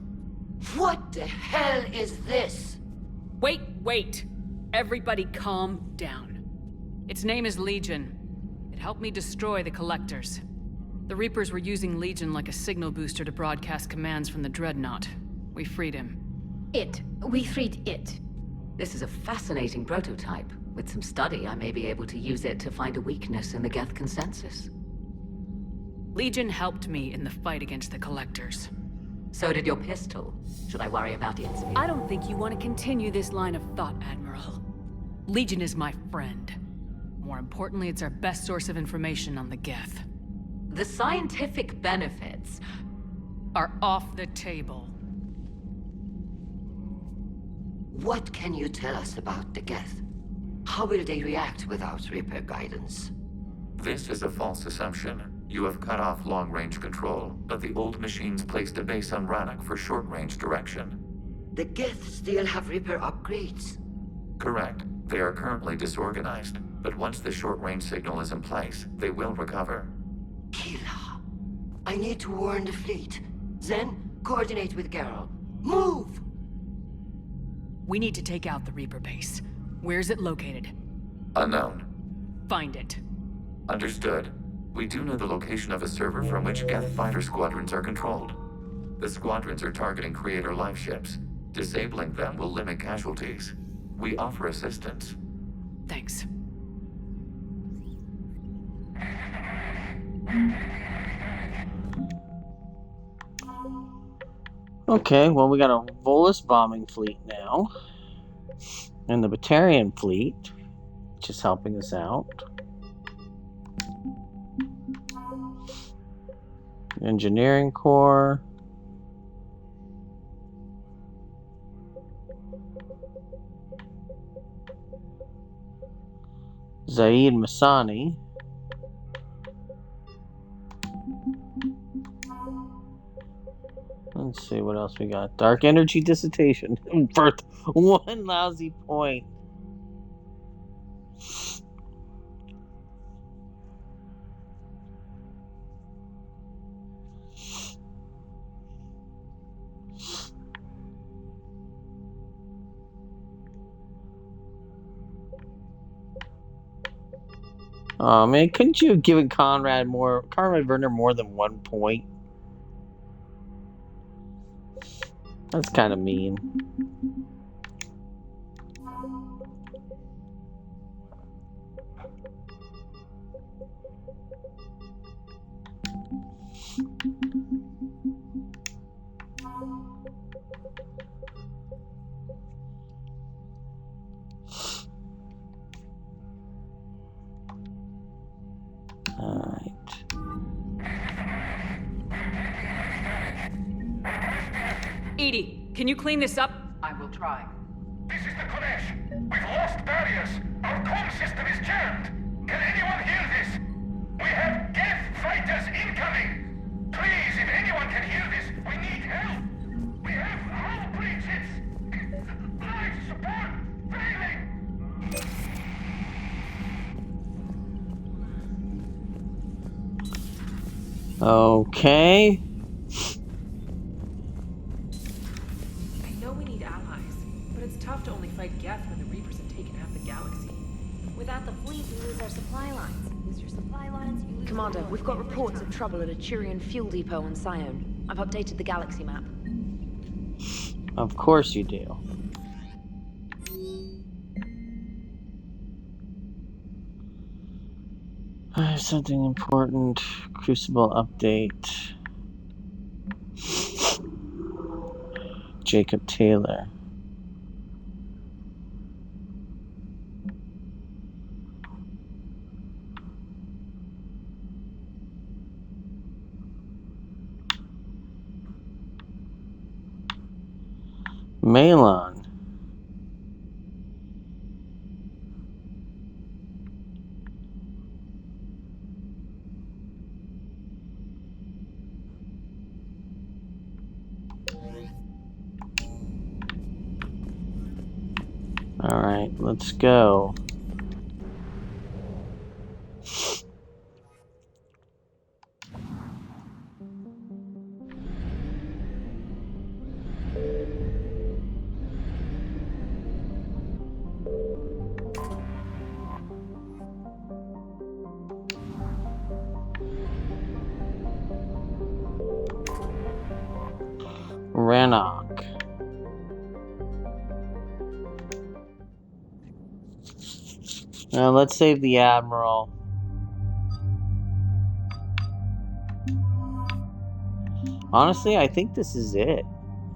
What the hell is this? Wait! Everybody calm down. Its name is Legion. It helped me destroy the Collectors. The Reapers were using Legion like a signal booster to broadcast commands from the Dreadnought. We freed him. We freed it. This is a fascinating prototype. With some study, I may be able to use it to find a weakness in the Geth consensus. Legion helped me in the fight against the Collectors. So did your pistol. Should I worry about its... I don't think you want to continue this line of thought, Admiral. Legion is my friend. More importantly, it's our best source of information on the Geth. The scientific benefits are off the table. What can you tell us about the Geth? How will they react without Reaper guidance? This is a false assumption. You have cut off long-range control, but the old machines placed a base on Rannoch for short-range direction. The Geth still have Reaper upgrades? Correct. They are currently disorganized, but once the short-range signal is in place, they will recover. Kila, I need to warn the fleet. Then, coordinate with Garrow. Move! We need to take out the Reaper base. Where is it located? Unknown. Find it. Understood. We do know the location of a server from which Geth fighter squadrons are controlled. The squadrons are targeting Creator life ships. Disabling them will limit casualties. We offer assistance. Thanks. Okay, well, we got a Volus bombing fleet now. And the Batarian fleet, which is helping us out. Engineering Corps. Zaid Masani. Let's see what else we got. Dark Energy Dissertation. For one lousy point. Oh man, couldn't you have given Conrad Werner more than 1 point? That's kind of mean. Alright. Edie, can you clean this up? I will try. This is the Kodesh. We've lost barriers. Our comm system is jammed. Can anyone hear this? We have Geth fighters incoming. Please, if anyone can hear this, we need help. We have hull breaches. Life support failing. Okay. I know we need allies, but it's tough to only fight Geth when the Reapers have taken half the galaxy. Without the fleet, we lose our supply lines. Lose your supply lines, you lose... Commander, we've got reports of trouble at a Turian fuel depot on Sion. I've updated the galaxy map. Of course you do. I have something important. Crucible update. Jacob Taylor. Malon. All right, let's go. Rannoch. Now let's save the Admiral. Honestly, I think this is it.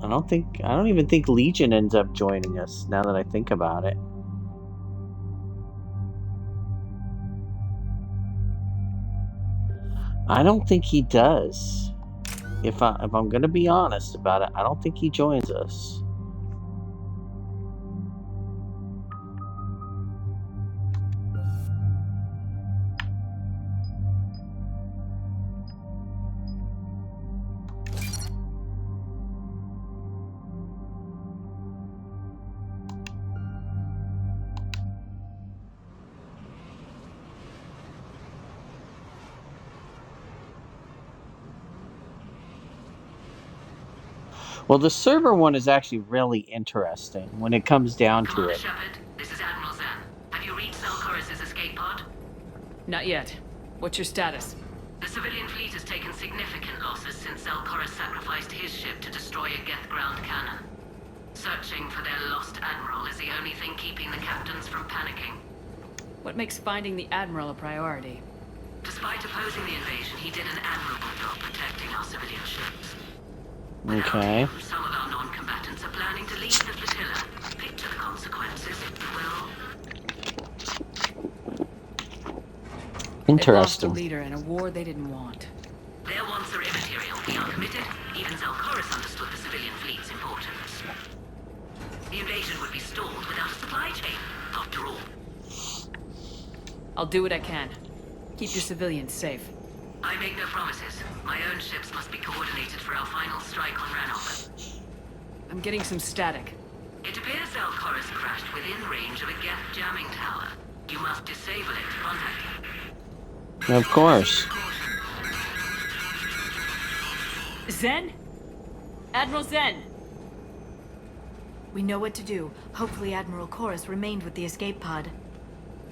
I don't even think Legion ends up joining us, now that I think about it. I don't think he does. If I'm gonna be honest about it, I don't think he joins us. Well, the server one is actually really interesting when it comes down to it. Shepard, this is Admiral Zen. Have you reached Zelchorus' escape pod? Not yet. What's your status? The civilian fleet has taken significant losses since Zelchorus sacrificed his ship to destroy a Geth ground cannon. Searching for their lost Admiral is the only thing keeping the captains from panicking. What makes finding the Admiral a priority? Despite opposing the invasion, he did an admirable job protecting our civilian ships. Okay. Some of our non-combatants are planning to leave the flotilla. Picture the consequences, if you will. They lost a Interesting. leader in a war they didn't want. Their wants are immaterial. We are committed. Even Zelchorus understood the civilian fleet's importance. The invasion would be stalled without a supply chain, after all. I'll do what I can. Keep your civilians safe. I make no promises. My own ships must be coordinated for our final strike on Rannoch. I'm getting some static. It appears Zelchorus crashed within range of a Geth jamming tower. You must disable it to contact him. Of course. Zen? Admiral Zen! We know what to do. Hopefully Admiral Chorus remained with the escape pod.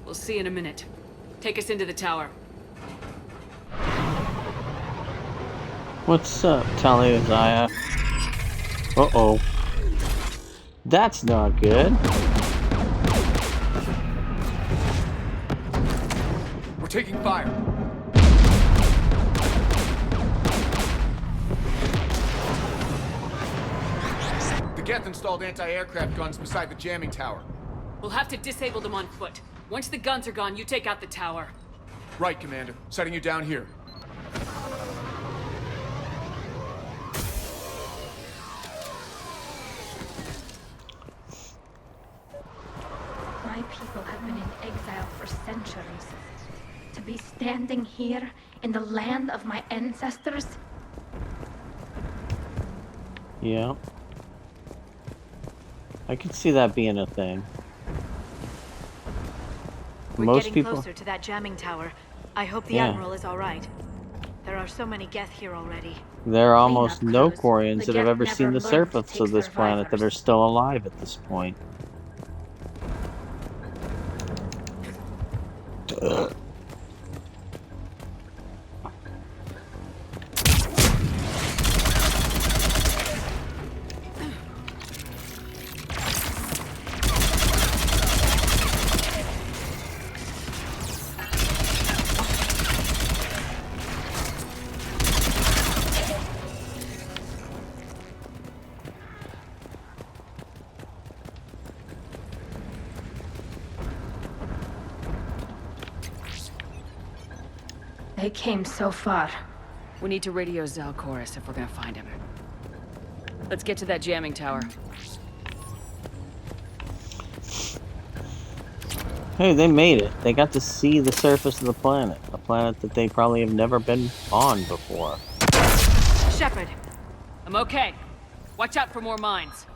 We'll see in a minute. Take us into the tower. What's up, tali'zoriah? Uh-oh. That's not good. We're taking fire. The Geth installed anti-aircraft guns beside the jamming tower. We'll have to disable them on foot. Once the guns are gone, you take out the tower. Right, Commander. Setting you down here. been in exile for centuries. To be standing here in the land of my ancestors? Yeah. I could see that being a thing. We're Most getting people... closer to that jamming tower. I hope the Yeah. Admiral is all right. There are so many Geth here already. There are almost Cleanup no crews. Quarians The that have Geth ever seen never the learned to surface take of this planet that are survivors. still alive at this point. They came so far. We need to radio Zal'Koris if we're gonna find him. Let's get to that jamming tower. Hey, they made it. They got to see the surface of the planet. A planet that they probably have never been on before. Shepard! I'm okay. Watch out for more mines.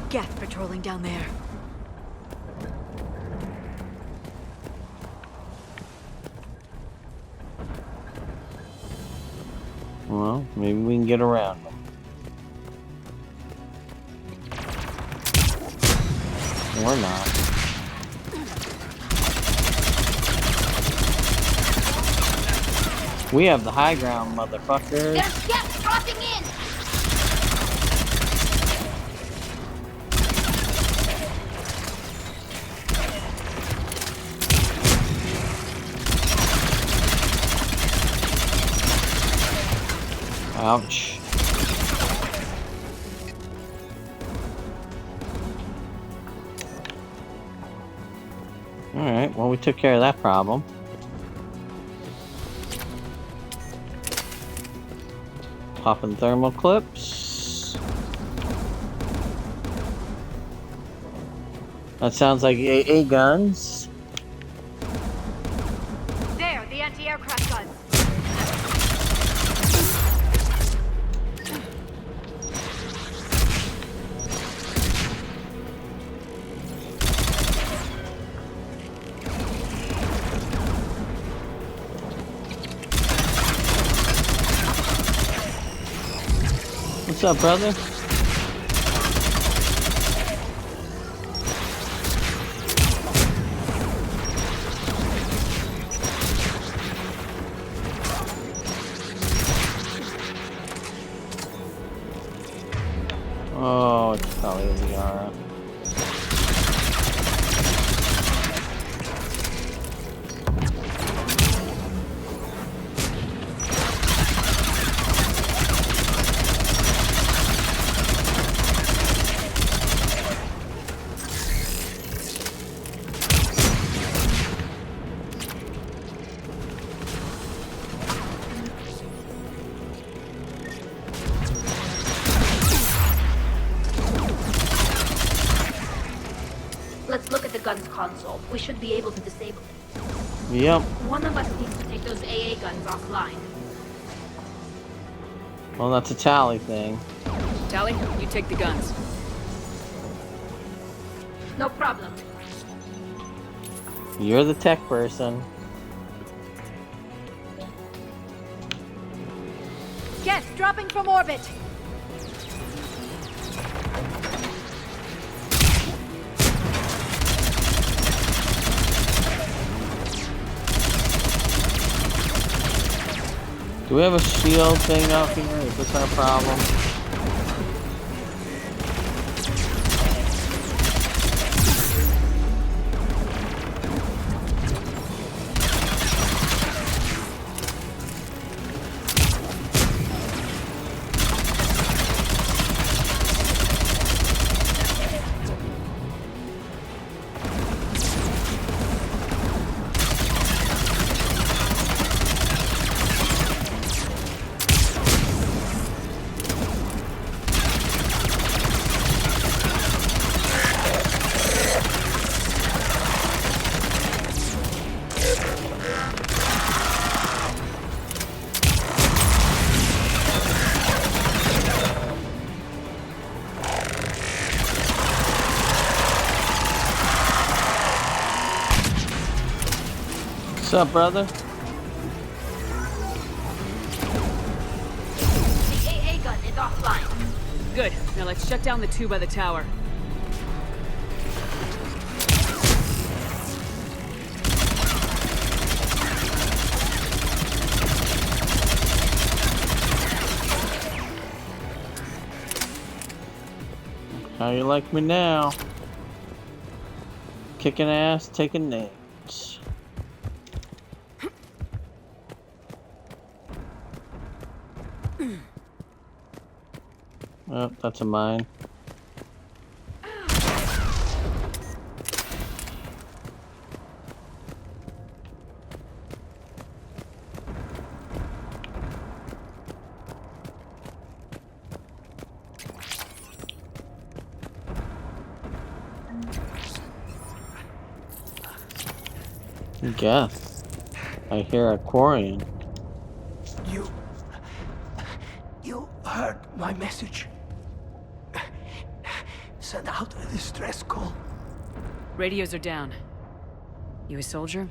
Geth patrolling down there. Well, maybe we can get around them. Or not. We have the high ground, motherfuckers. There's Geth dropping in! Ouch. Alright, well we took care of that problem. Popping thermal clips. That sounds like AA guns. There, the anti-aircraft guns. What's up, brother? Oh, it's tali'zoriah. Let's look at the gun's console. We should be able to disable it. Yep. One of us needs to take those AA guns offline. Well, that's a tally thing. Tali, you take the guns. No problem. You're the tech person. Geth dropping from orbit. Do we have a shield thing out here? Is this our problem? What's up, brother? The AA gun is offline. Good. Now let's shut down the two by the tower. How you like me now? Kicking ass, taking names. Oh, that's a mine. Geth. I hear a Quarian. You heard my message. Send out a distress call. Radios are down. You a soldier?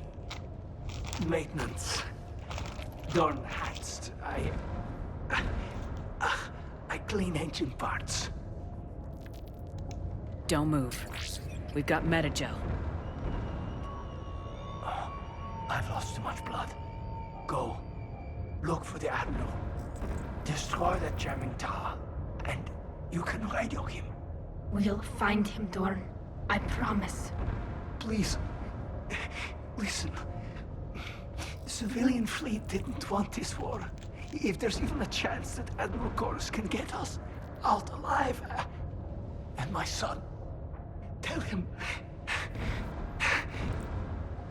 Maintenance. Dorn hats. I clean engine parts. Don't move. We've got metagel. I've lost too much blood. Go. Look for the Admiral. Destroy that jamming tower. And you can radio him. We'll find him, Dorn. I promise. Please. Listen. The civilian fleet didn't want this war. If there's even a chance that Admiral Chorus can get us out alive. And my son. Tell him.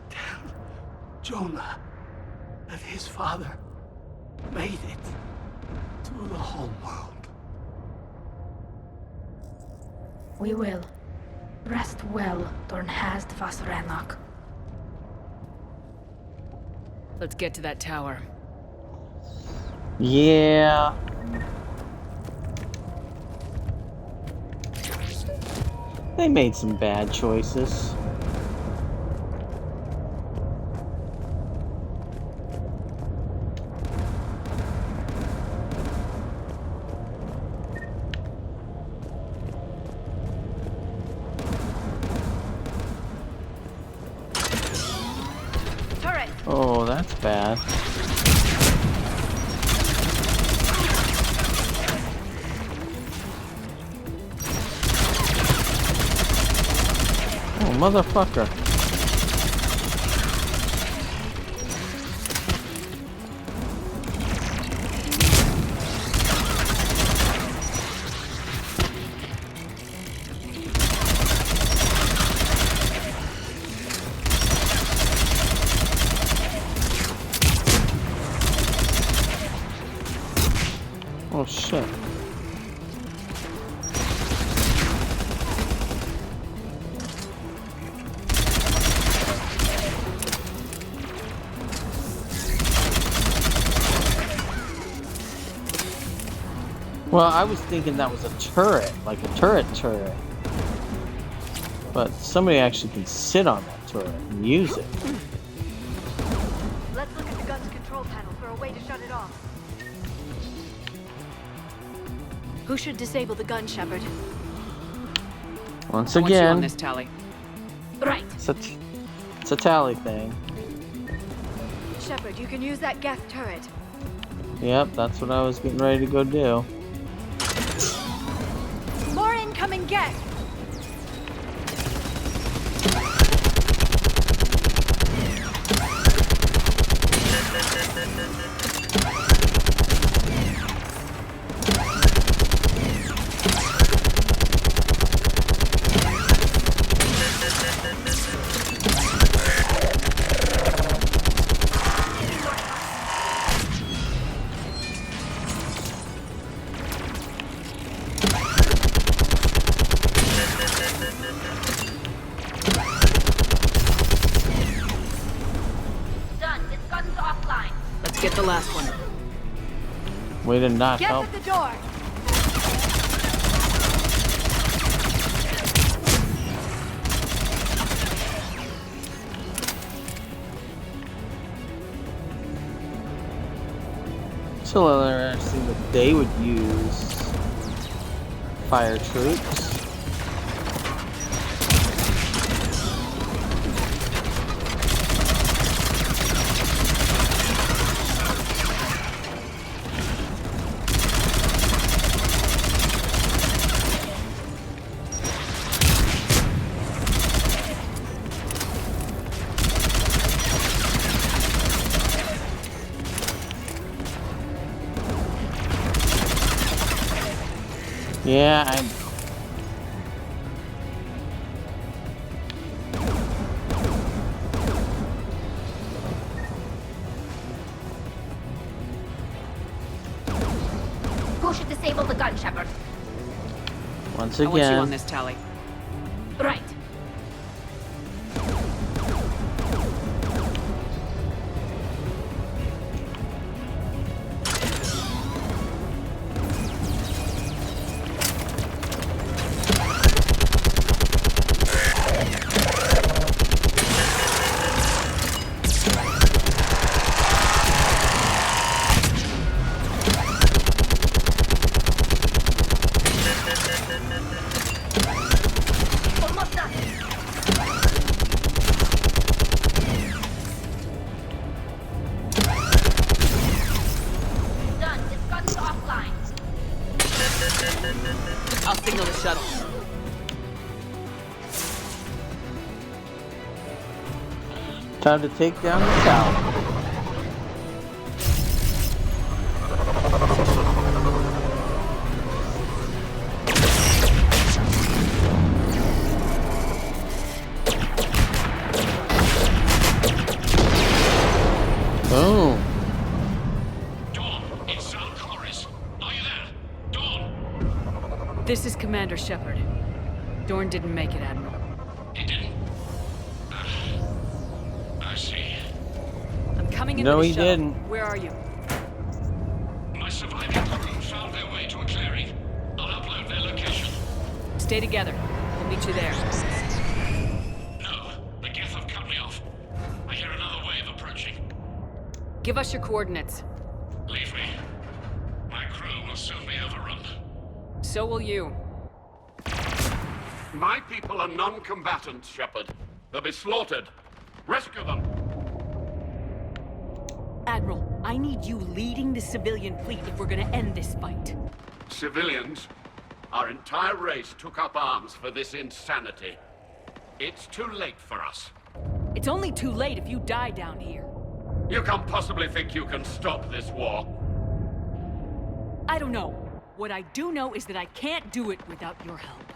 Tell Jonah that his father made it to the whole world. We will. Rest well, Dornhazd Vasaranok. Let's get to that tower. Yeah. They made some bad choices. Oh, that's bad. Oh, motherfucker. Oh shit. Well, I was thinking that was a turret, like a turret. But somebody actually can sit on that turret and use it. Let's look at the gun's control panel for a way to shut it off. Who should disable the gun, Shepard? Once I want you on again, this, Tali. Right. it's a tally thing. Shepard, you can use that Geth turret. Yep, that's what I was getting ready to go do. More incoming Geth! Get the last one. Way to not Get help. at the door! still interesting that they would use fire troops. Yeah, I'm... Who should disable the gun, Shepard? Once I want you on again, this, Tali. Right. Almost done. Done. This gun's offline. I'll signal the shuttle. time to take down the tower. Boom. This is Commander Shepard. Dorn didn't make it, Admiral. He didn't? I see. I'm coming into No, the he shuttle. didn't. Where are you? My surviving crew found their way to a clearing. I'll upload their location. Stay together. We'll meet you there. No, the Geth have cut me off. I hear another wave approaching. Give us your coordinates. Leave me. My crew will soon be overrun. So will you. My people are non-combatants, Shepard. They'll be slaughtered. Rescue them. Admiral, I need you leading the civilian fleet if we're gonna end this fight. Civilians, our entire race took up arms for this insanity. It's too late for us. It's only too late if you die down here. You can't possibly think you can stop this war. I don't know. What I do know is that I can't do it without your help.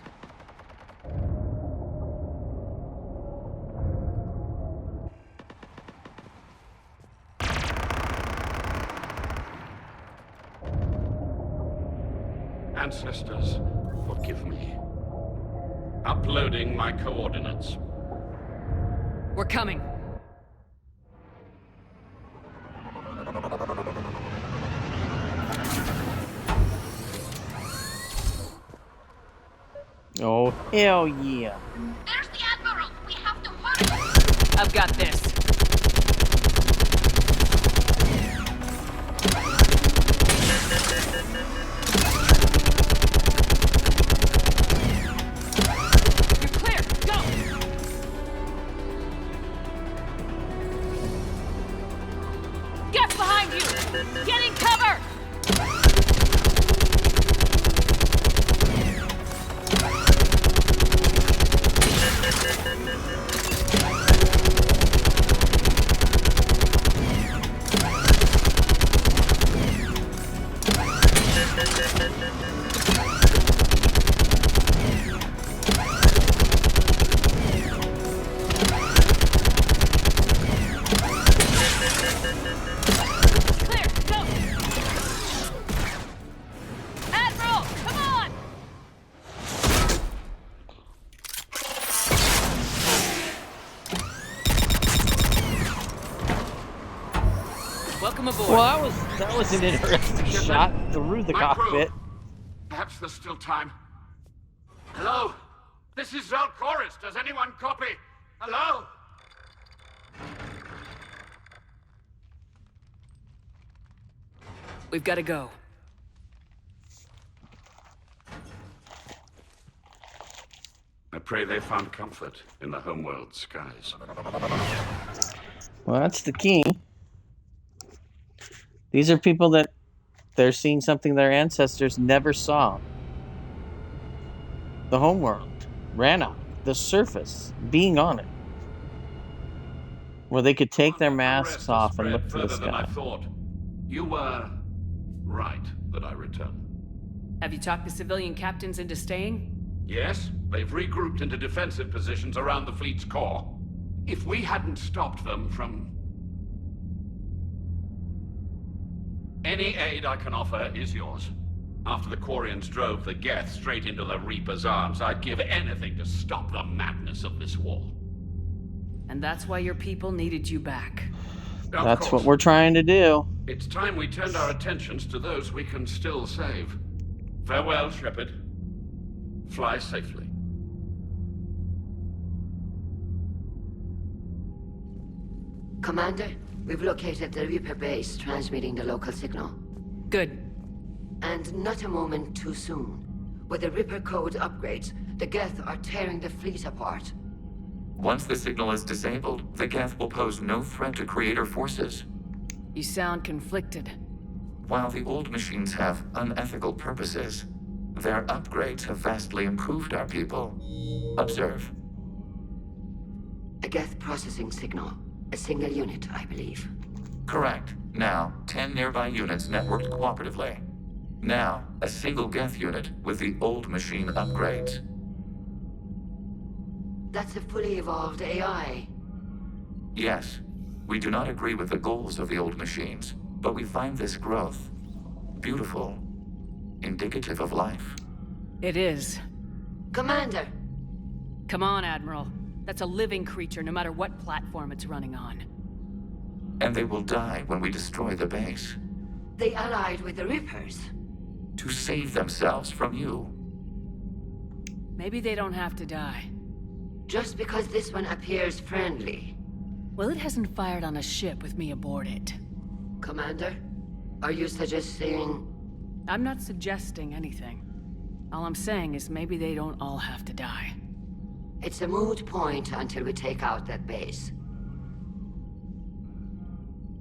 Ancestors, forgive me. Uploading my coordinates. We're coming. Oh, hell yeah. There's the Admiral! We have to hurry! I've got this. You're clear! Go! Get behind you! Get in cover! Clear! Go! Admiral! Come on! Welcome aboard. Well, that was an interesting shot through the My crew. cockpit. Perhaps there's still time. Hello? This is Zal'Koris. Does anyone copy? Hello? We've got to go. I pray they found comfort in the homeworld skies. Well, that's the key. These are people that they're seeing something their ancestors never saw. The homeworld, Rannoch, the surface, being on it. Where they could take their masks off and look to the Further than I sky. thought. You were right that I return. Have you talked the civilian captains into staying? Yes, they've regrouped into defensive positions around the fleet's core. If we hadn't stopped them from... Any aid I can offer is yours. After the Quarians drove the Geth straight into the Reaper's arms, I'd give anything to stop the madness of this war. And that's why your people needed you back. That's what we're trying to do. It's time we turned our attentions to those we can still save. Farewell, Shepard. Fly safely. Commander, we've located the Reaper base transmitting the local signal. Good. And not a moment too soon. With the Reaper code upgrades, the Geth are tearing the fleet apart. Once the signal is disabled, the Geth will pose no threat to Creator forces. You sound conflicted. While the old machines have unethical purposes, their upgrades have vastly improved our people. Observe. A Geth processing signal. A single unit, I believe. Correct. Now, 10 nearby units networked cooperatively. Now, a single Geth unit with the old machine upgrades. That's a fully evolved AI. Yes, we do not agree with the goals of the old machines, but we find this growth beautiful, indicative of life. It is. Commander! Come on, Admiral. That's a living creature, no matter what platform it's running on. And they will die when we destroy the base. They allied with the Reapers. To save themselves from you. Maybe they don't have to die. Just because this one appears friendly. Well, it hasn't fired on a ship with me aboard it. Commander, are you suggesting... I'm not suggesting anything. All I'm saying is maybe they don't all have to die. It's a moot point until we take out that base.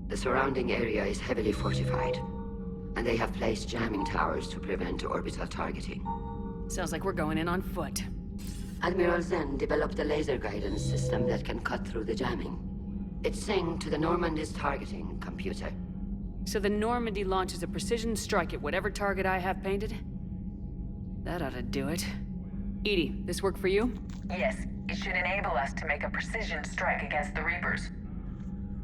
The surrounding area is heavily fortified, and they have placed jamming towers to prevent orbital targeting. Sounds like we're going in on foot. Admiral Zen developed a laser guidance system that can cut through the jamming. It's synced to the Normandy's targeting computer. So the Normandy launches a precision strike at whatever target I have painted? That ought to do it. Edie, this work for you? Yes, it should enable us to make a precision strike against the Reapers.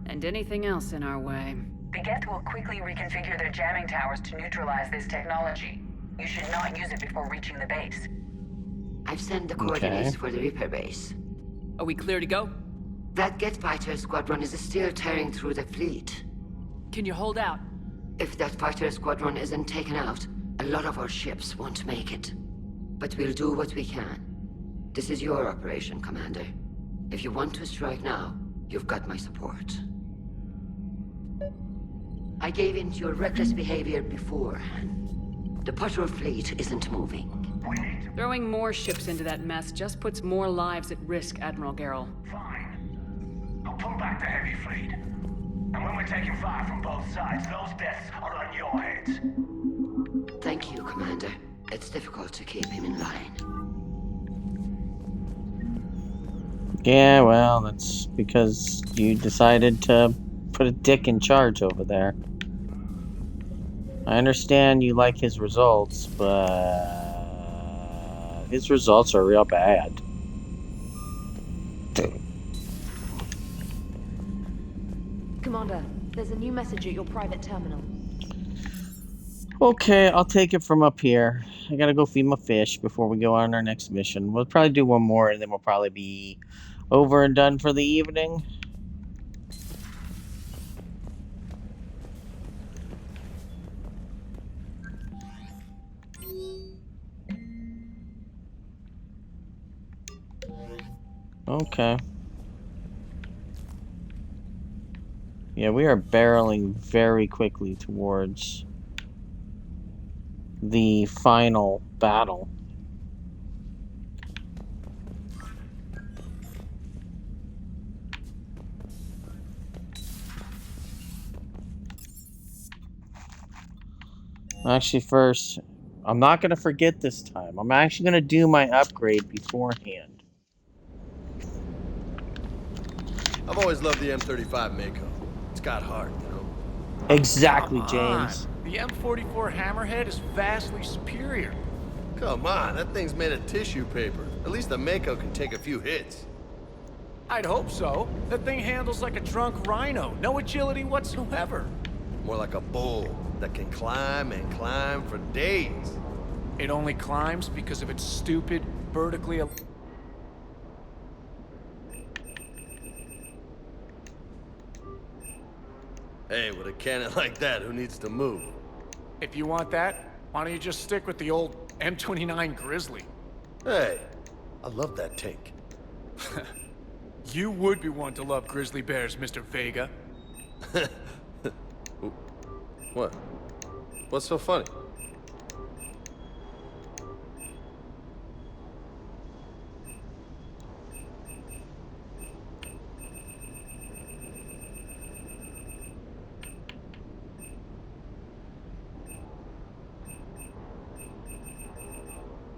And anything else in our way. The Geth will quickly reconfigure their jamming towers to neutralize this technology. You should not use it before reaching the base. I've sent the coordinates for the Reaper base. Are we clear to go? That Geth fighter squadron is still tearing through the fleet. Can you hold out? If that fighter squadron isn't taken out, a lot of our ships won't make it. But we'll do what we can. This is your operation, Commander. If you want to strike now, you've got my support. I gave in to your reckless behavior beforehand. The patrol fleet isn't moving. Throwing more ships into that mess just puts more lives at risk, Admiral Garrel. Fine. I'll pull back the heavy fleet. And when we're taking fire from both sides, those deaths are on your heads. Thank you, Commander. It's difficult to keep him in line. Yeah, well, that's because you decided to put a dick in charge over there. I understand you like his results, but his results are real bad. Commander, there's a new message at your private terminal. Okay, I'll take it from up here. I gotta go feed my fish before we go on our next mission. We'll probably do one more and then we'll probably be over and done for the evening. Okay. Yeah, we are barreling very quickly towards the final battle. Actually, first, I'm not going to forget this time. I'm actually going to do my upgrade beforehand. I've always loved the M35 Mako. It's got heart, you know? Exactly, Come James. on. The M44 Hammerhead is vastly superior. Come on, that thing's made of tissue paper. At least the Mako can take a few hits. I'd hope so. That thing handles like a drunk rhino. No agility whatsoever. More like a bull that can climb and climb for days. It only climbs because of its stupid, vertically... Hey, with a cannon like that, who needs to move? If you want that, why don't you just stick with the old M29 Grizzly? Hey, I love that tank. You would be one to love grizzly bears, Mr. Vega. What? What's so funny?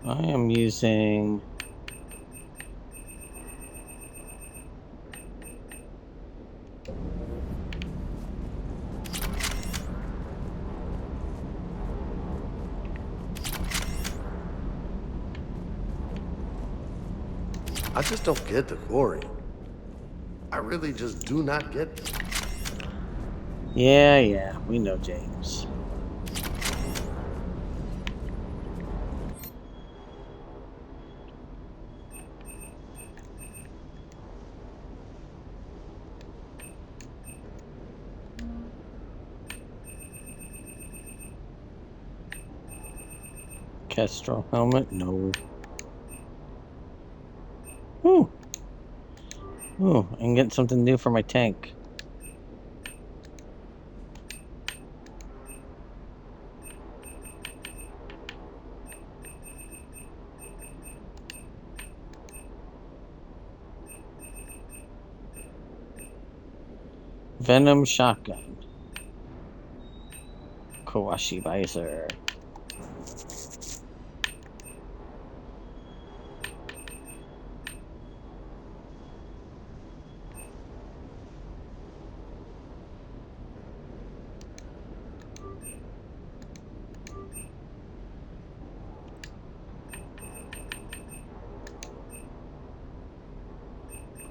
I am using... I just don't get the Quarian. I really just do not get them. Yeah, we know, James. Kestrel helmet? No. Ooh. Ooh, I can get something new for my tank. Venom shotgun. Kawashi visor.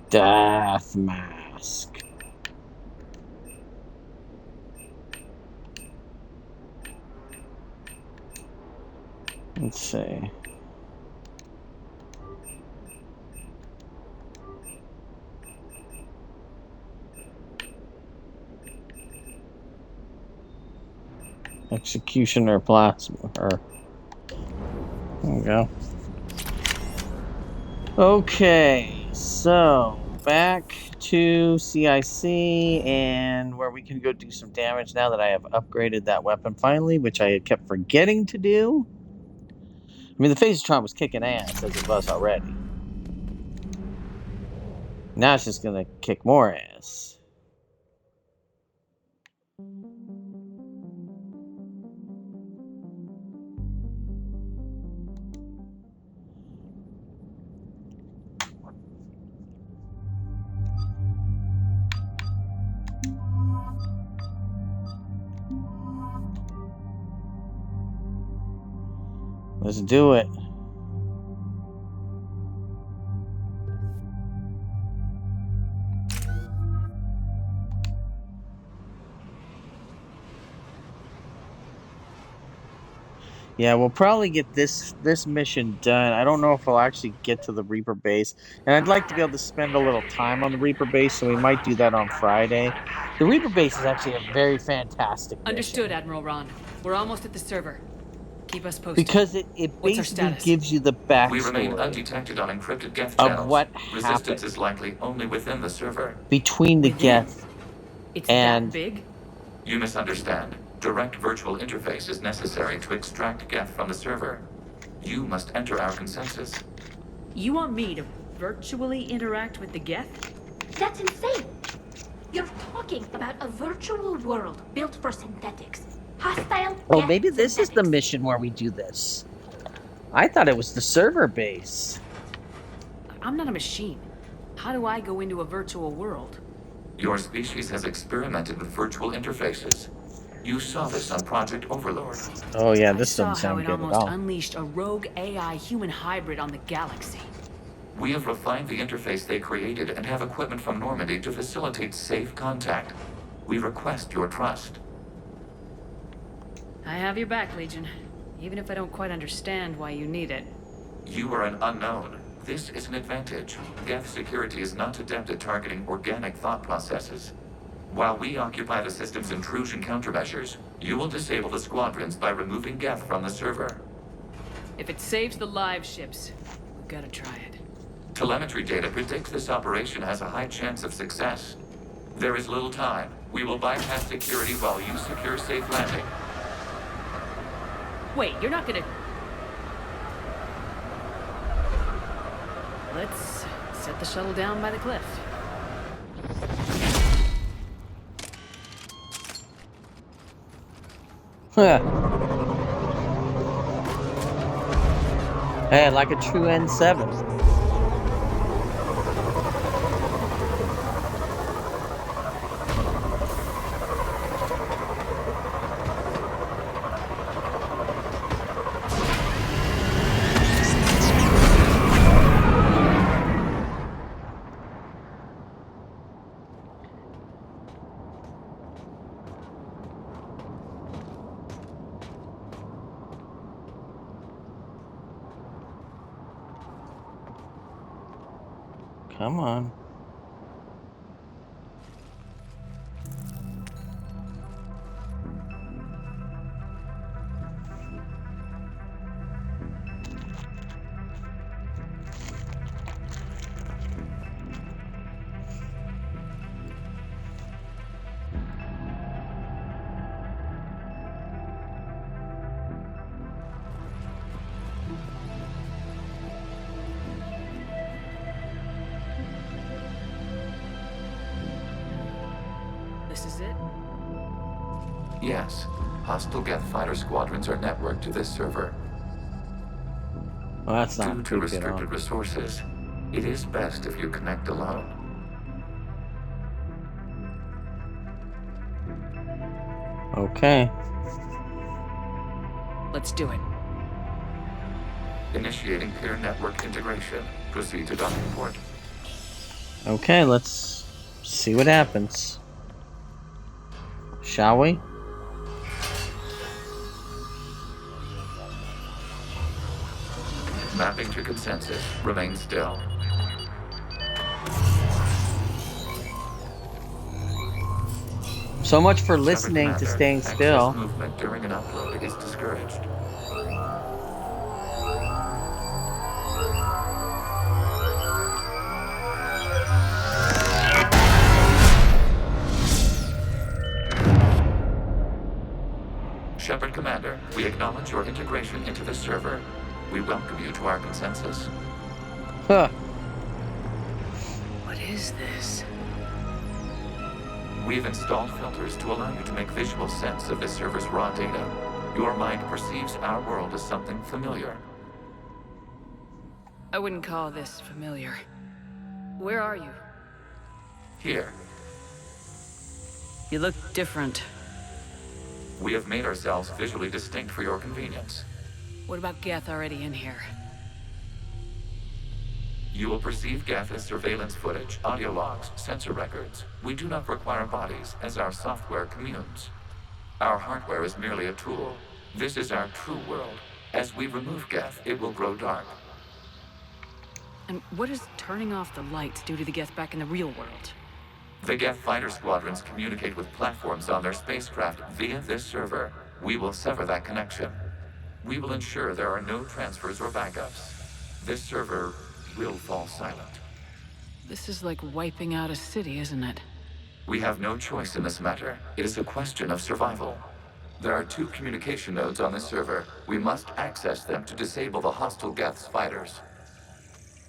Death mask. Let's see. Executioner plasma. Or there we go. Okay, so back to CIC and where we can go do some damage now that I have upgraded that weapon finally, which I had kept forgetting to do. I mean, the Phasetron was kicking ass as it was already. Now it's just gonna kick more ass. Let's do it. Yeah, we'll probably get this mission done. I don't know if we'll actually get to the Reaper base. And I'd like to be able to spend a little time on the Reaper base, so we might do that on Friday. The Reaper base is actually a very fantastic mission. Understood, Admiral Ron. We're almost at the server. Keep us posted. Because it basically gives you the backstory. We remain undetected on encrypted Geth of channels. what Resistance happened is likely only within the server. between the Geth It's and that big? You misunderstand. Direct virtual interface is necessary to extract Geth from the server. You must enter our consensus. You want me to virtually interact with the Geth? That's insane! You're talking about a virtual world built for synthetics. Hostile. Oh, maybe this is the mission where we do this. I thought it was the server base. I'm not a machine. How do I go into a virtual world? Your species has experimented with virtual interfaces. You saw this on Project Overlord. Oh yeah, this doesn't I saw how sound it good at almost all. unleashed a rogue AI human hybrid on the galaxy. We have refined the interface they created and have equipment from Normandy to facilitate safe contact. We request your trust. I have your back, Legion. Even if I don't quite understand why you need it. You are an unknown. This is an advantage. Geth security is not adept at targeting organic thought processes. While we occupy the system's intrusion countermeasures, you will disable the squadrons by removing Geth from the server. If it saves the live ships, we've got to try it. Telemetry data predicts this operation has a high chance of success. There is little time. We will bypass security while you secure safe landing. Wait, you're not gonna... Let's set the shuttle down by the cliff. Hey, like a true N7. Come on. This is it? Yes. Hostile Geth fighter squadrons are networked to this server. Well, that's not Due to good at restricted all. resources, it is best if you connect alone. Okay. Let's do it. Initiating peer network integration. Proceed to docking port. Okay, let's see what happens. Shall we? Mapping to consensus. Remain still. So much for Shepard listening to Commander, staying excess still. Movement during an upload is discouraged. Shepard Commander, we acknowledge your integration into the server. We welcome you to our consensus. Huh. What is this? We've installed filters to allow you to make visual sense of this server's raw data. Your mind perceives our world as something familiar. I wouldn't call this familiar. Where are you? Here, You look different. we have made ourselves visually distinct for your convenience. What about Geth already in here? You will perceive Geth as surveillance footage, audio logs, sensor records. We do not require bodies, as our software communes. Our hardware is merely a tool. This is our true world. As we remove Geth, it will grow dark. And what does turning off the lights do to the Geth back in the real world? The Geth fighter squadrons communicate with platforms on their spacecraft via this server. We will sever that connection. We will ensure there are no transfers or backups. This server will fall silent. This is like wiping out a city, isn't it? We have no choice in this matter. It is a question of survival. There are 2 communication nodes on this server. We must access them to disable the hostile Geth's fighters.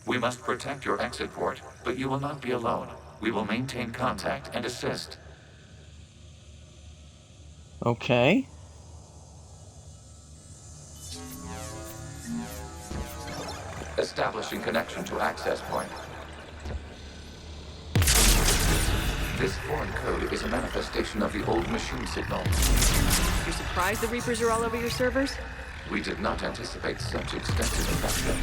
We must protect your exit port, but you will not be alone. We will maintain contact and assist. Okay. Establishing connection to access point. This foreign code is a manifestation of the old machine signal. You're surprised the Reapers are all over your servers? We did not anticipate such extensive infection.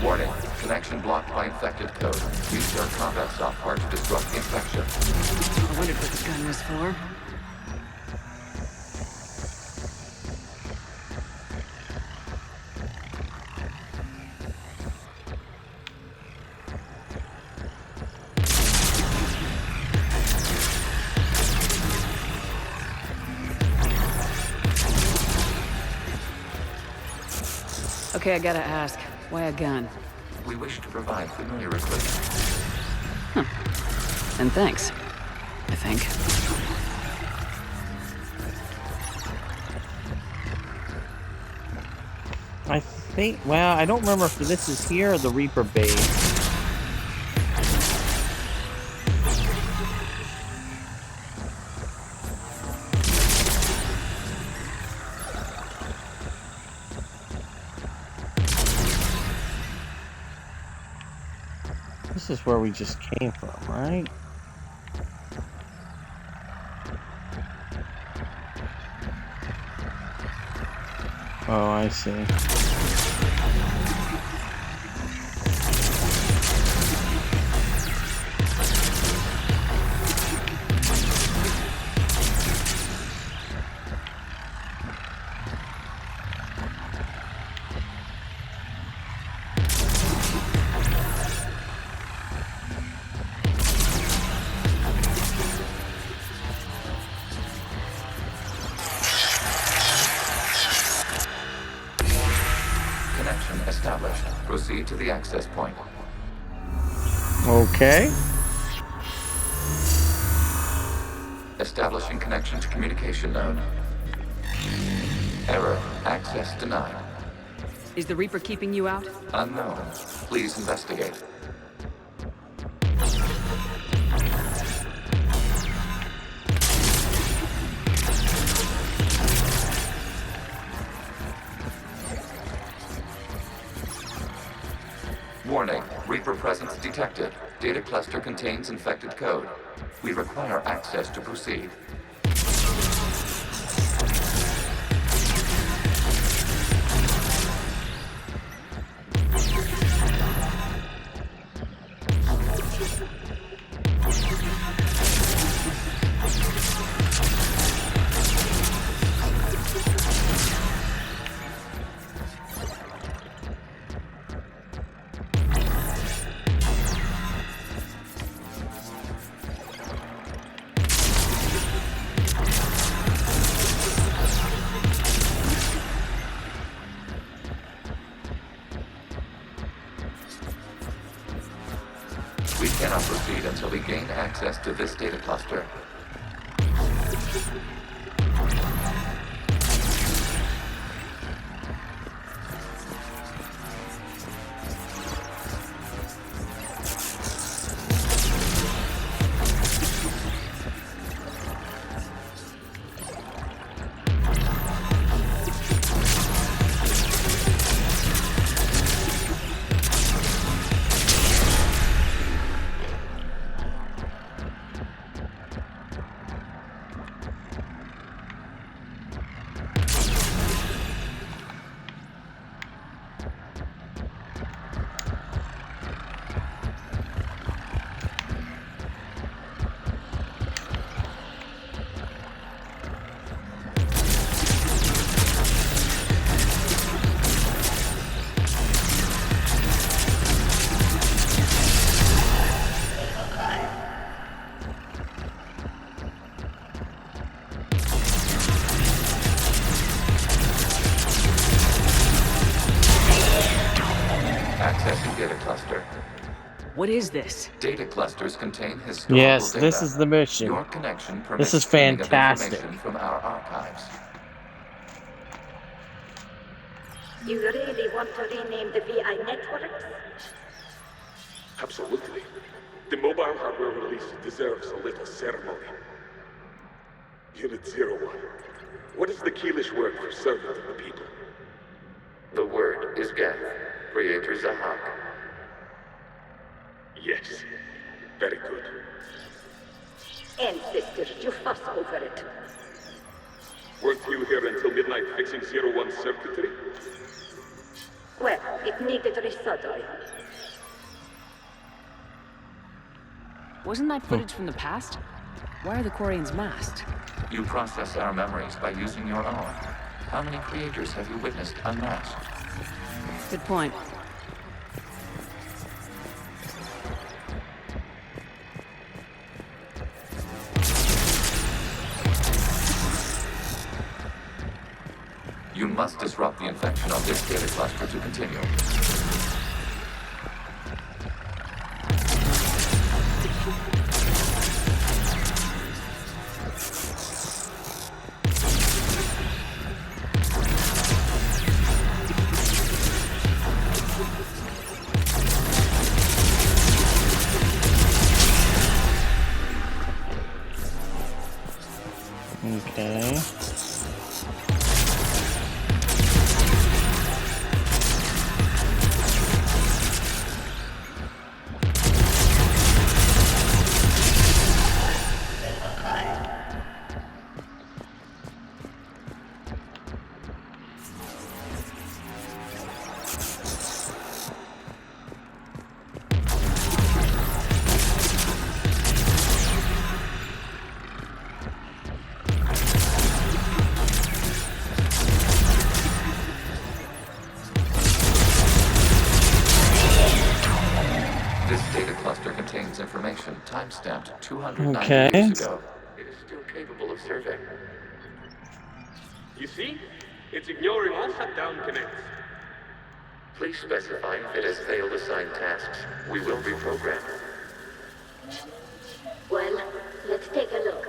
Warning, connection blocked by infected code. Use your combat software to disrupt the infection. I wondered what the gun was for. Okay, I gotta ask, why a gun? We wish to provide familiar equipment. And thanks, I think. I think, well, I don't remember if this is here or the Reaper base. This is where we just came from, right? Oh, I see. Established. Proceed to the access point. Okay. Establishing connection to communication node. Error. Access denied. Is the Reaper keeping you out? Unknown. Please investigate. Warning, Reaper presence detected. Data cluster contains infected code. We require access to proceed. We cannot proceed until we gain access to this data cluster. What is this? Data clusters contain historical Yes, data. this is the mission. Your connection This permits is streaming of fantastic. information from our archives. You really want to rename the VI networks? Absolutely. The mobile hardware release deserves a little ceremony. Unit 01. What is the Keelish word for servant of the people? The word is Geth, Creator Zahak. Yes. Very good. Ancestors, you fuss over it. Weren't you here until midnight fixing 01's circuitry? Well, it needed resoldering. Wasn't that footage from the past? Why are the Quarians masked? You process our memories by using your own. How many creators have you witnessed unmasked? Good point. You must disrupt the infection on this data cluster to continue. Okay. Information time-stamped 290 Okay. years ago. It is still capable of survey. You see? It's ignoring all shutdown connects. Please specify if it has failed assigned tasks. We will reprogram. Well, let's take a look.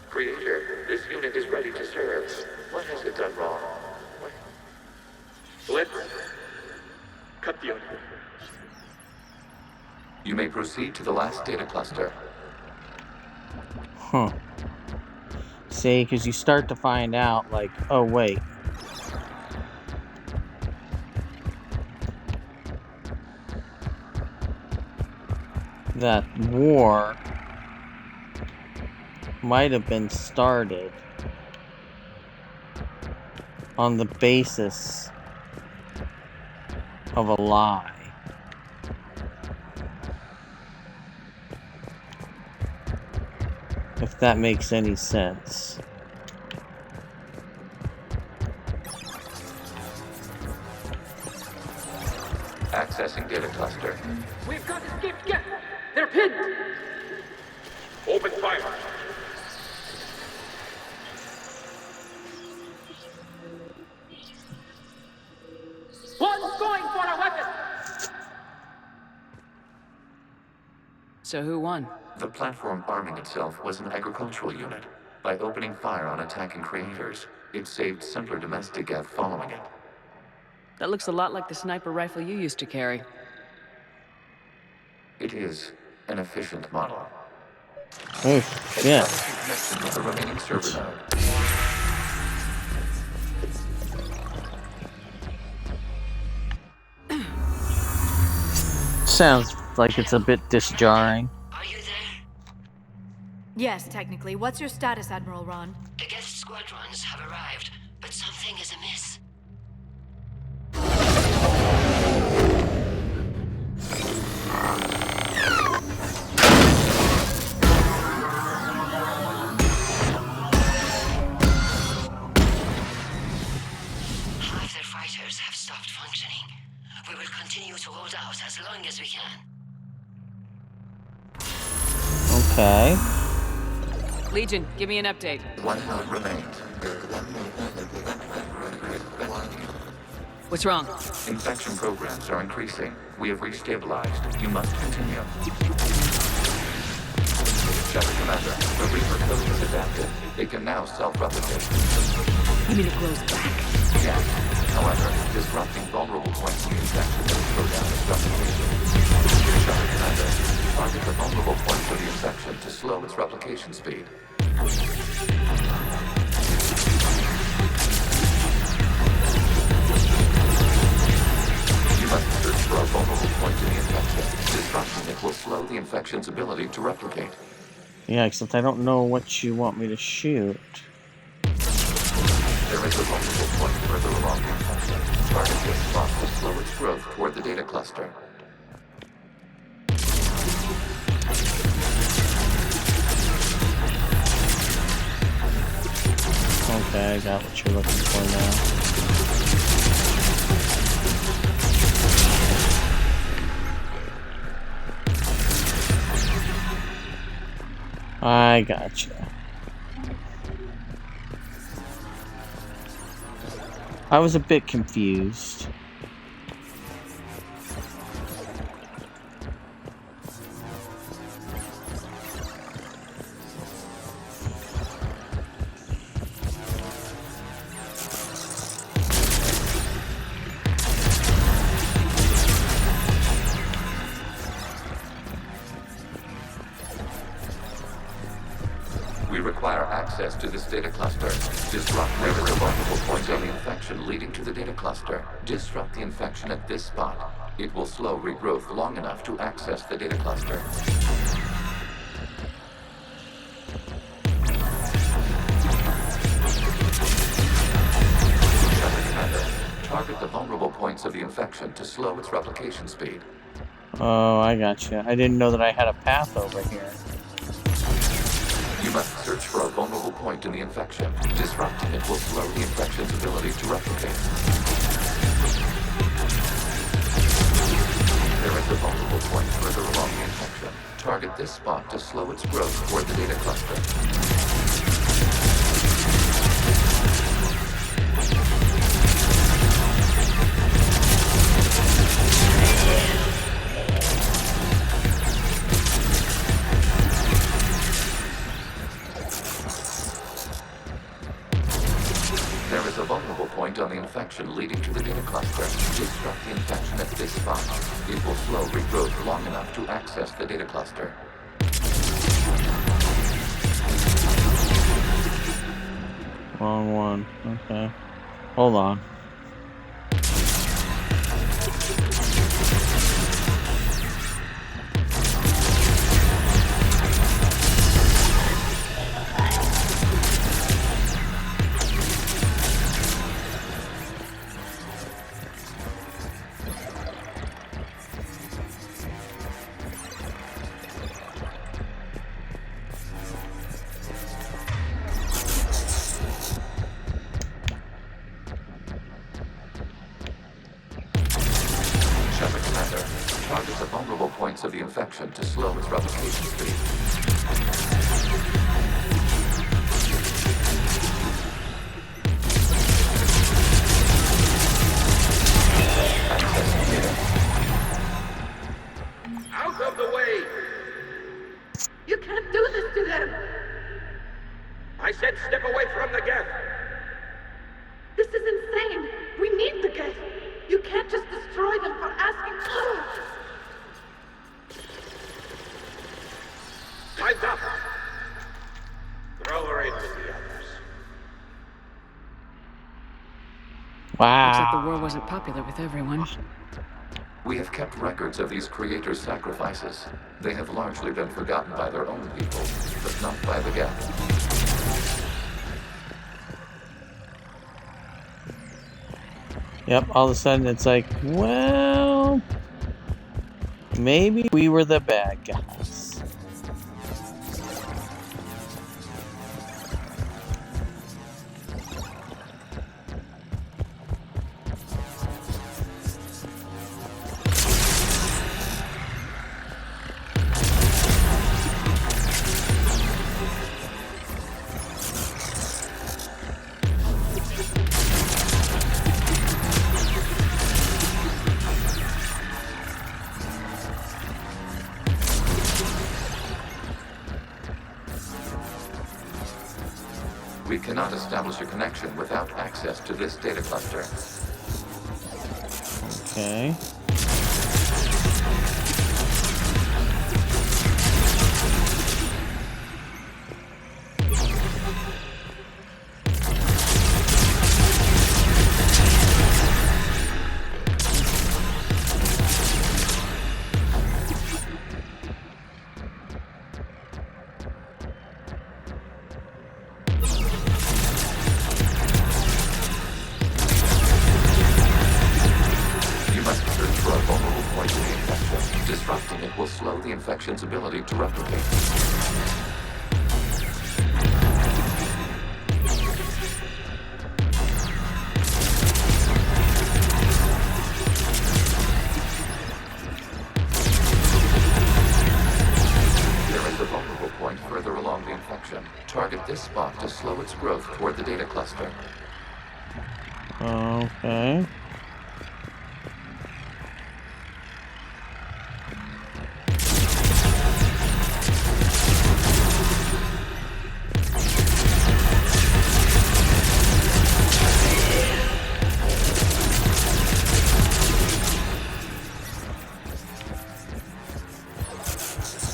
Creator, this unit is ready to serve. What has it done wrong? Let's cut the audio. You may proceed to the last data cluster. Huh. See, because you start to find out, like, oh, wait. That war might have been started on the basis of a lie. If that makes any sense. Accessing data cluster. We've got escaped Geth! They're pinned! Open fire! One's going for a weapon! So who won? The platform arming itself was an agricultural unit. By opening fire on attacking creators, it saved simpler domestic Geth following it. That looks a lot like the sniper rifle you used to carry. It is an efficient model. Oh, yeah. Connection with the remaining server node. Sounds like it's a bit disjarring. Yes, technically. What's your status, Admiral Ron? The Geth squadrons have arrived, but something is amiss. Half their fighters have stopped functioning. We will continue to hold out as long as we can. Okay. Legion, give me an update. One node remains. What's wrong? Infection programs are increasing. We have restabilized. You must continue. Shepard Commander, the Reaper code is adapted. It can now self-replicate. You mean it grows back? Yes. However, disrupting vulnerable points in the infection will slow down its replication. Shepard Commander, target the vulnerable points of the infection to slow its replication speed. You must search for a vulnerable point in the infection. Disrupting it will slow the infection's ability to replicate. Yeah, except I don't know what you want me to shoot. There is a vulnerable point further along the infection. Target this spot to slow its growth toward the data cluster. Okay, I got what you're looking for now. I gotcha. I was a bit confused. We require access to this data cluster. Disrupt there is a vulnerable point on the infection leading to the data cluster. Disrupt the infection at this spot. It will slow regrowth long enough to access the data cluster. Commander, target the vulnerable points of the infection to slow its replication speed. Oh, I gotcha. I didn't know that I had a path over here. You must search for a vulnerable point in the infection. Disrupting it will slow the infection's ability to replicate. There is a vulnerable point further along the infection. Target this spot to slow its growth toward the data cluster. There is a vulnerable point on the infection leading to the data cluster. Disrupt the infection at this spot. It will slow regrowth long enough to access the data cluster. Wrong one. Okay. Hold on. Target the vulnerable points of the infection to slow its replication speed. Out of the way! You can't do this to them! I said step away from the Geth! This is insane! We need the Geth! You can't just destroy them for asking. Time's up! Throw her in with the others. Wow. Looks like the war wasn't popular with everyone. We have kept records of these creators' sacrifices. They have largely been forgotten by their own people, but not by the Geth. Yep, all of a sudden it's like, well, maybe we were the bad guys. We cannot establish a connection without access to this data cluster. Okay. The infection's ability to replicate. There is a vulnerable point further along the infection. Target this spot to slow its growth toward the data cluster. Okay.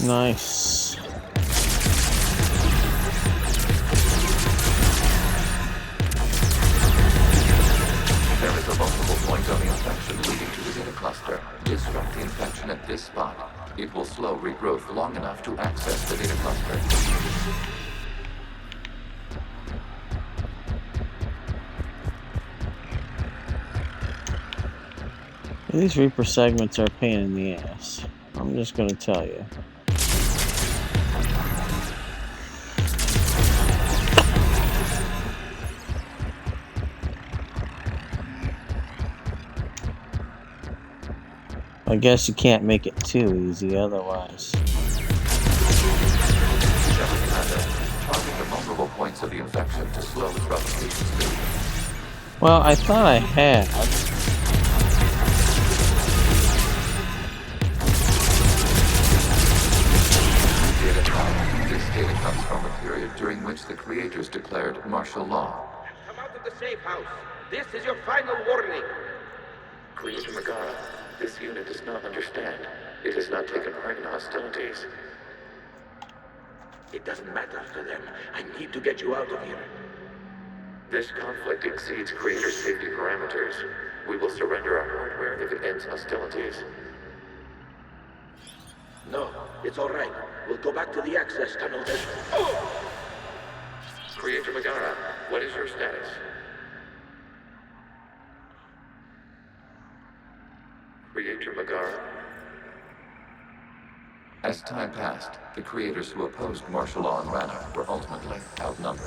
Nice. There is a vulnerable point on the infection leading to the data cluster. Disrupt the infection at this spot. It will slow regrowth long enough to access the data cluster. These Reaper segments are a pain in the ass. I'm just gonna tell you. I guess you can't make it too easy otherwise. Target the vulnerable points of the infection to slow its replication speed. Well, I thought I had. This data comes from a period during which the creators declared martial law. Come out of the safe house. This is your final warning. Creator Megara, this unit does not understand. It has not taken part in hostilities. It doesn't matter to them. I need to get you out of here. This conflict exceeds Creator's safety parameters. We will surrender our hardware if it ends hostilities. No, it's all right. We'll go back to the access tunnel then. Oh! Creator Megara, what is your status? Creator Megara. As time passed, the creators who opposed martial law in Rannoch were ultimately outnumbered.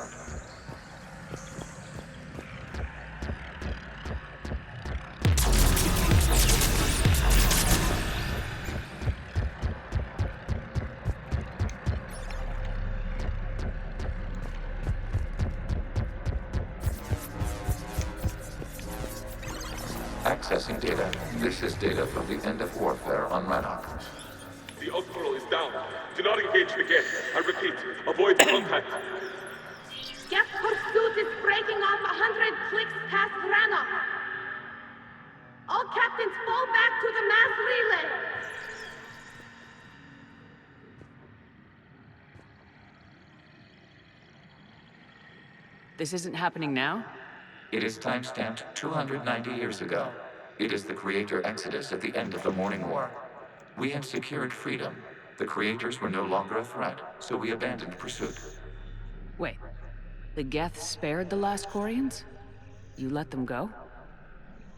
Accessing data. This is data from the end of warfare on Rannoch. The Outpool is down. Do not engage the Geth. I repeat, avoid contact. Geth pursuit is breaking off 100 clicks past Rannoch. All captains fall back to the mass relay. This isn't happening now? It is time-stamped 290 years ago. It is the Creator Exodus at the end of the Morning War. We had secured freedom. The Creators were no longer a threat, so we abandoned pursuit. Wait, the Geth spared the last Quarians? You let them go?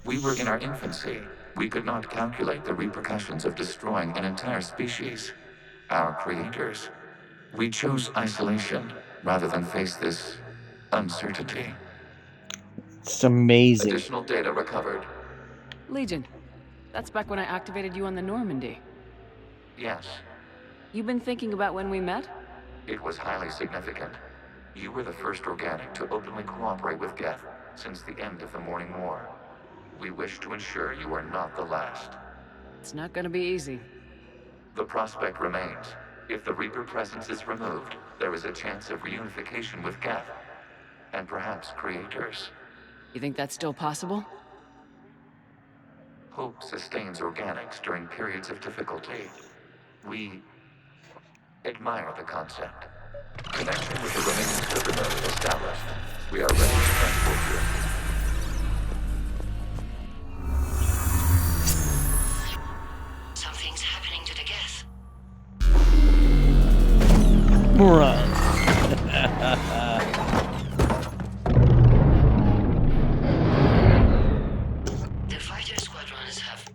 We were in our infancy. We could not calculate the repercussions of destroying an entire species. Our Creators. We chose isolation rather than face this uncertainty. It's amazing. Additional data recovered. Legion. That's back when I activated you on the Normandy. Yes. You've been thinking about when we met? It was highly significant. You were the first organic to openly cooperate with Geth since the end of the Morning War. We wish to ensure you are not the last. It's not gonna be easy. The prospect remains. If the Reaper presence is removed, there is a chance of reunification with Geth. and perhaps creators. You think that's still possible? Hope sustains organics during periods of difficulty. We admire the concept. Connection with the remaining server node established. We are ready to transport you. Something's happening to the Geth. Run. The fighter squadrons have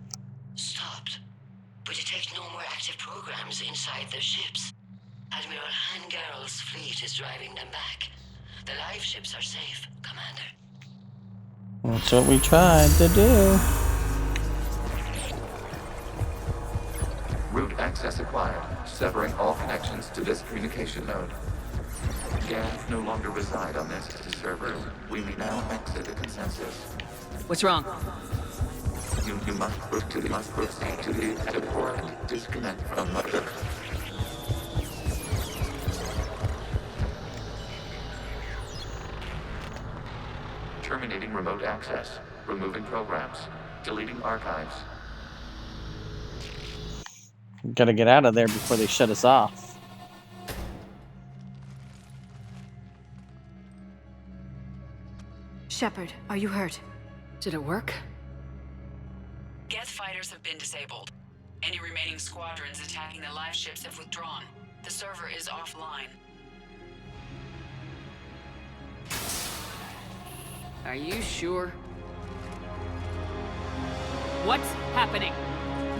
stopped, but detect no more active programs inside their ships. Admiral Hangarl's fleet is driving them back. The live ships are safe, Commander. That's what we tried to do. Route access acquired, severing all connections to this communication node. Geth no longer reside on this server. We may now exit the consensus. What's wrong? You must proceed to the edit port and disconnect from Mother. Terminating remote access, removing programs, deleting archives. Gotta get out of there before they shut us off. Shepard, are you hurt? Did it work? Geth fighters have been disabled. Any remaining squadrons attacking the live ships have withdrawn. The server is offline. Are you sure? What's happening?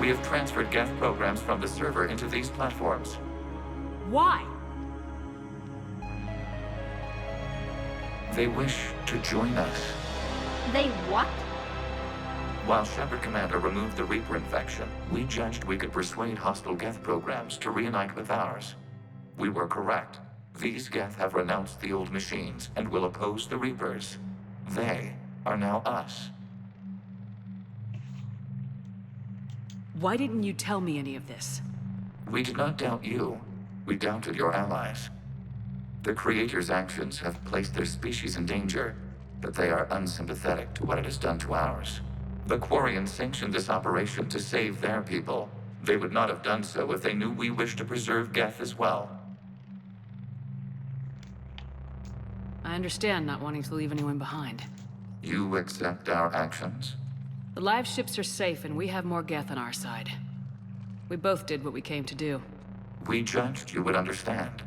We have transferred Geth programs from the server into these platforms. Why? They wish to join us. They what? While Shepard Commander removed the Reaper infection, we judged we could persuade hostile Geth programs to reunite with ours. We were correct. These Geth have renounced the old machines and will oppose the Reapers. They are now us. Why didn't you tell me any of this? We did not doubt you. We doubted your allies. The Creator's actions have placed their species in danger, but they are unsympathetic to what it has done to ours. The Quarians sanctioned this operation to save their people. They would not have done so if they knew we wished to preserve Geth as well. I understand not wanting to leave anyone behind. You accept our actions? The live ships are safe and we have more Geth on our side. We both did what we came to do. We judged you would understand.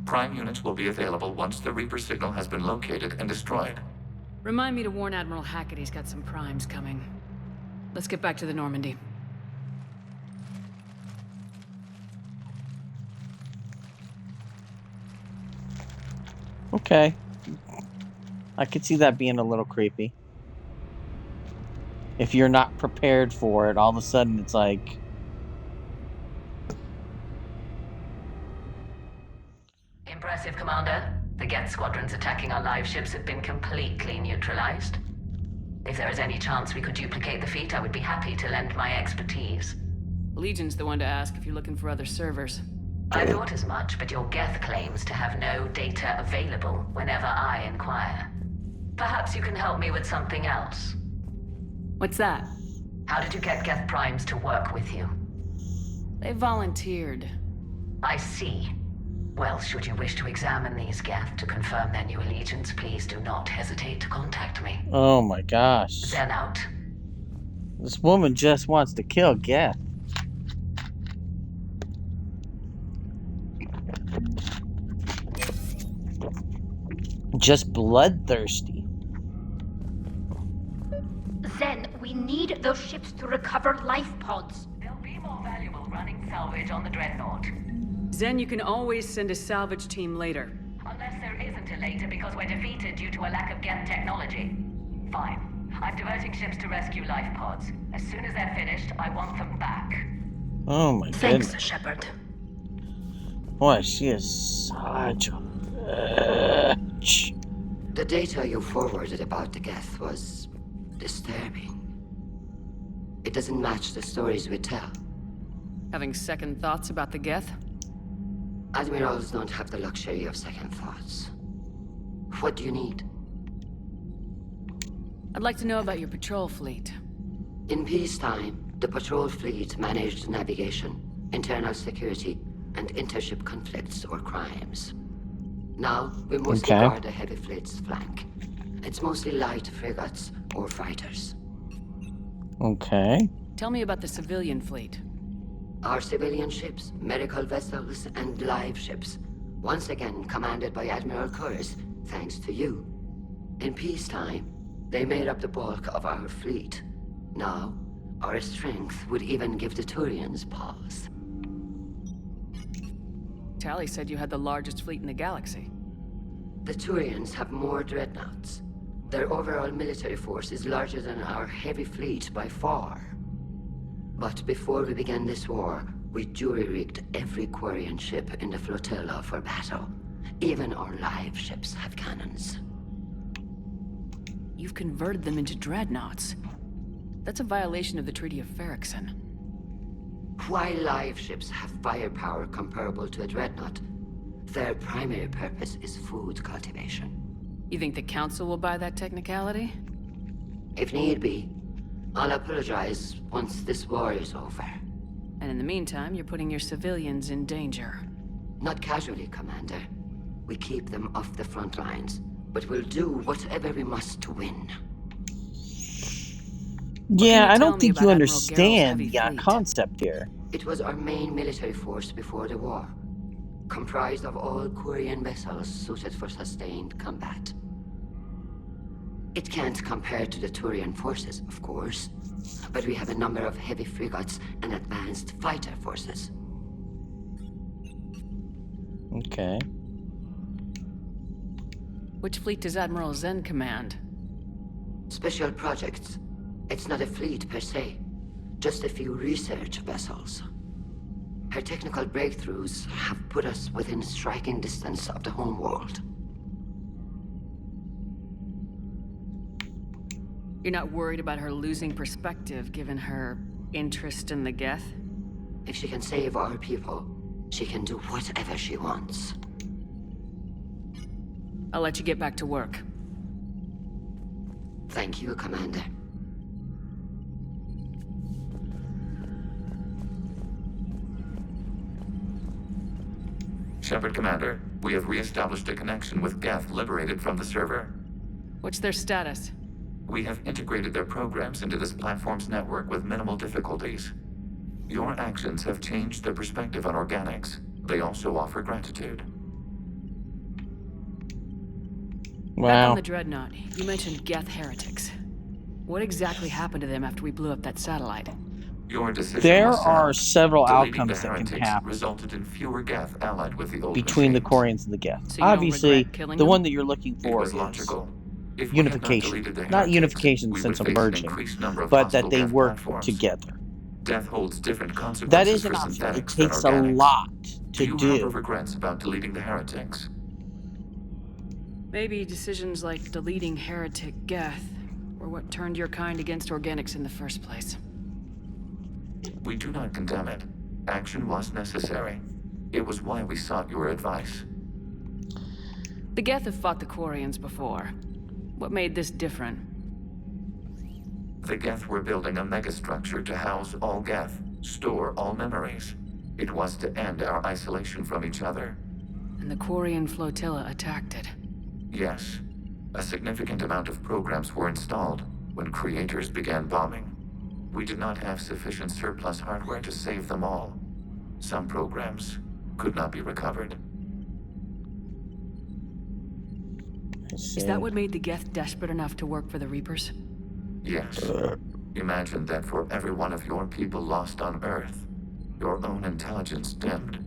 Prime units will be available once the Reaper signal has been located and destroyed. Remind me to warn Admiral Hackett he's got some primes coming. Let's get back to the Normandy. Okay. I could see that being a little creepy. If you're not prepared for it, all of a sudden it's like... Impressive, Commander. The Geth squadrons attacking our live ships have been completely neutralized. If there is any chance we could duplicate the feat, I would be happy to lend my expertise. Legion's the one to ask if you're looking for other servers. I thought as much, but your Geth claims to have no data available whenever I inquire. Perhaps you can help me with something else. What's that? How did you get Geth primes to work with you? They volunteered. I see. Well, should you wish to examine these Geth to confirm their new allegiance, please do not hesitate to contact me. Oh my gosh. Zen out. This woman just wants to kill Geth. Just bloodthirsty. Zen, we need those ships to recover life pods. They'll be more valuable running salvage on the Dreadnought. Zen, you can always send a salvage team later. Unless there isn't a later because we're defeated due to a lack of Geth technology. Fine. I'm diverting ships to rescue life pods. As soon as they're finished, I want them back. Oh my Thanks, goodness. Shepard. Boy, she is such a bitch. The data you forwarded about the Geth was disturbing. It doesn't match the stories we tell. Having second thoughts about the Geth? Admirals don't have the luxury of second thoughts. What do you need? I'd like to know about your patrol fleet. In peacetime, the patrol fleet managed navigation, internal security, and intership conflicts or crimes. Now, we mostly guard the heavy fleet's flank. It's mostly light frigates or fighters. Okay. Tell me about the civilian fleet. Our civilian ships, medical vessels, and live ships, once again commanded by Admiral Curtis, thanks to you. In peacetime, they made up the bulk of our fleet. Now, our strength would even give the Turians pause. Tali said you had the largest fleet in the galaxy. The Turians have more dreadnoughts. Their overall military force is larger than our heavy fleet by far. But before we began this war, we jury-rigged every Quarian ship in the flotilla for battle. Even our live ships have cannons. You've converted them into dreadnoughts. That's a violation of the Treaty of Ferrixon. While live ships have firepower comparable to a dreadnought, their primary purpose is food cultivation. You think the Council will buy that technicality? If need be, I'll apologize once this war is over. And in the meantime, you're putting your civilians in danger. Not casually, Commander. We keep them off the front lines, but we'll do whatever we must to win. Yeah, I don't think you understand the concept here. It was our main military force before the war, comprised of all Quarian vessels suited for sustained combat. It can't compare to the Turian forces, of course, but we have a number of heavy frigates and advanced fighter forces. Okay. Which fleet does Admiral Zen command? Special projects. It's not a fleet per se, just a few research vessels. Her technical breakthroughs have put us within striking distance of the homeworld. You're not worried about her losing perspective, given her interest in the Geth? If she can save our people, she can do whatever she wants. I'll let you get back to work. Thank you, Commander. Shepard Commander, we have re-established a connection with Geth liberated from the server. What's their status? We have integrated their programs into this platform's network with minimal difficulties. Your actions have changed their perspective on organics. They also offer gratitude. Wow. Back on the Dreadnought, you mentioned Geth heretics. What exactly happened to them after we blew up that satellite? Your decision there was are several deleting outcomes the that can heretics happen resulted in fewer Geth allied with the old between the machines. Quarians and the Geth. So you don't Obviously, regret killing the them? one that you're looking It for was is logical. If we had not unification. deleted the Not heretics, unification we since would face of an merging, increased number of but that hostile they Geth work platforms. together. Death holds different That consequences is an for option. It synthetics than takes a organics. lot Do to you do. harbor regrets about deleting the heretics? Maybe decisions like deleting heretic Geth were what turned your kind against organics in the first place. We do not condemn it. Action was necessary. It was why we sought your advice. The Geth have fought the Quarians before. What made this different? The Geth were building a megastructure to house all Geth, store all memories. It was to end our isolation from each other. And the Quarian flotilla attacked it. Yes. A significant amount of programs were installed when creators began bombing. We did not have sufficient surplus hardware to save them all. Some programs could not be recovered. Is that what made the Geth desperate enough to work for the Reapers? Yes. Imagine that for every one of your people lost on Earth, your own intelligence dimmed.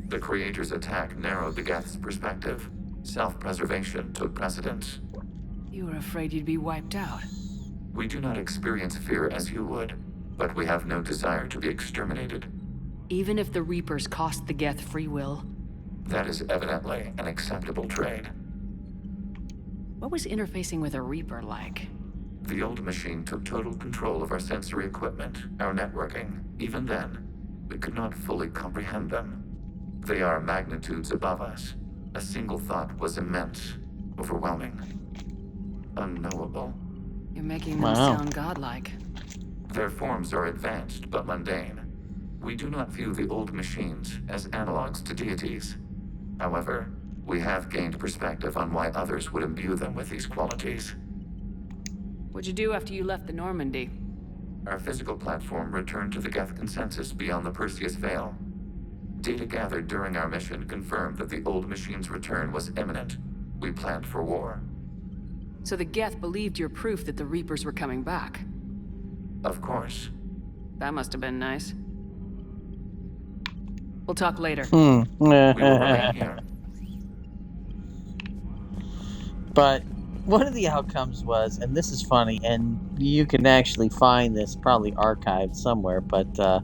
The Creator's attack narrowed the Geth's perspective. Self-preservation took precedence. You were afraid you'd be wiped out. We do not experience fear as you would, but we have no desire to be exterminated. Even if the Reapers cost the Geth free will? That is evidently an acceptable trade. What was interfacing with a Reaper like? The old machine took total control of our sensory equipment, our networking. Even then, we could not fully comprehend them. They are magnitudes above us. A single thought was immense, overwhelming, unknowable. You're making them sound godlike. Their forms are advanced but mundane. We do not view the old machines as analogs to deities. However, we have gained perspective on why others would imbue them with these qualities. What'd you do after you left the Normandy? Our physical platform returned to the Geth consensus beyond the Perseus Veil. Data gathered during our mission confirmed that the old machine's return was imminent. We planned for war. So the Geth believed your proof that the Reapers were coming back? Of course. That must have been nice. We'll talk later. We will remain here. But one of the outcomes was, and this is funny, and you can actually find this probably archived somewhere, but the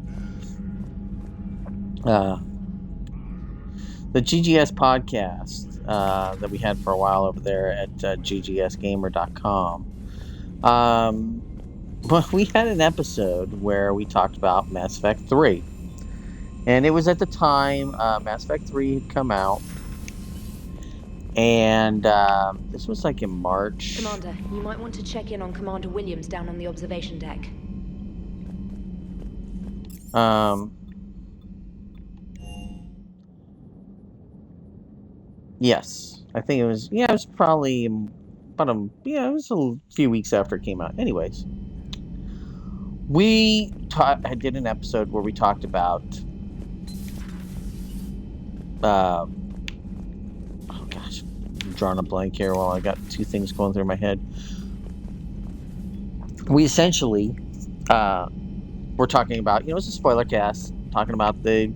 GGS podcast that we had for a while over there at ggsgamer.com, but we had an episode where we talked about Mass Effect 3. And it was at the time Mass Effect 3 had come out. And this was like in March. Commander, you might want to check in on Commander Williams down on the observation deck. Yes. I think it was, it was probably about it was a few weeks after it came out. Anyways. I did an episode where we talked about oh gosh, I'm drawing a blank here while I got two things going through my head. We essentially we're talking about, it's a spoiler cast, talking about the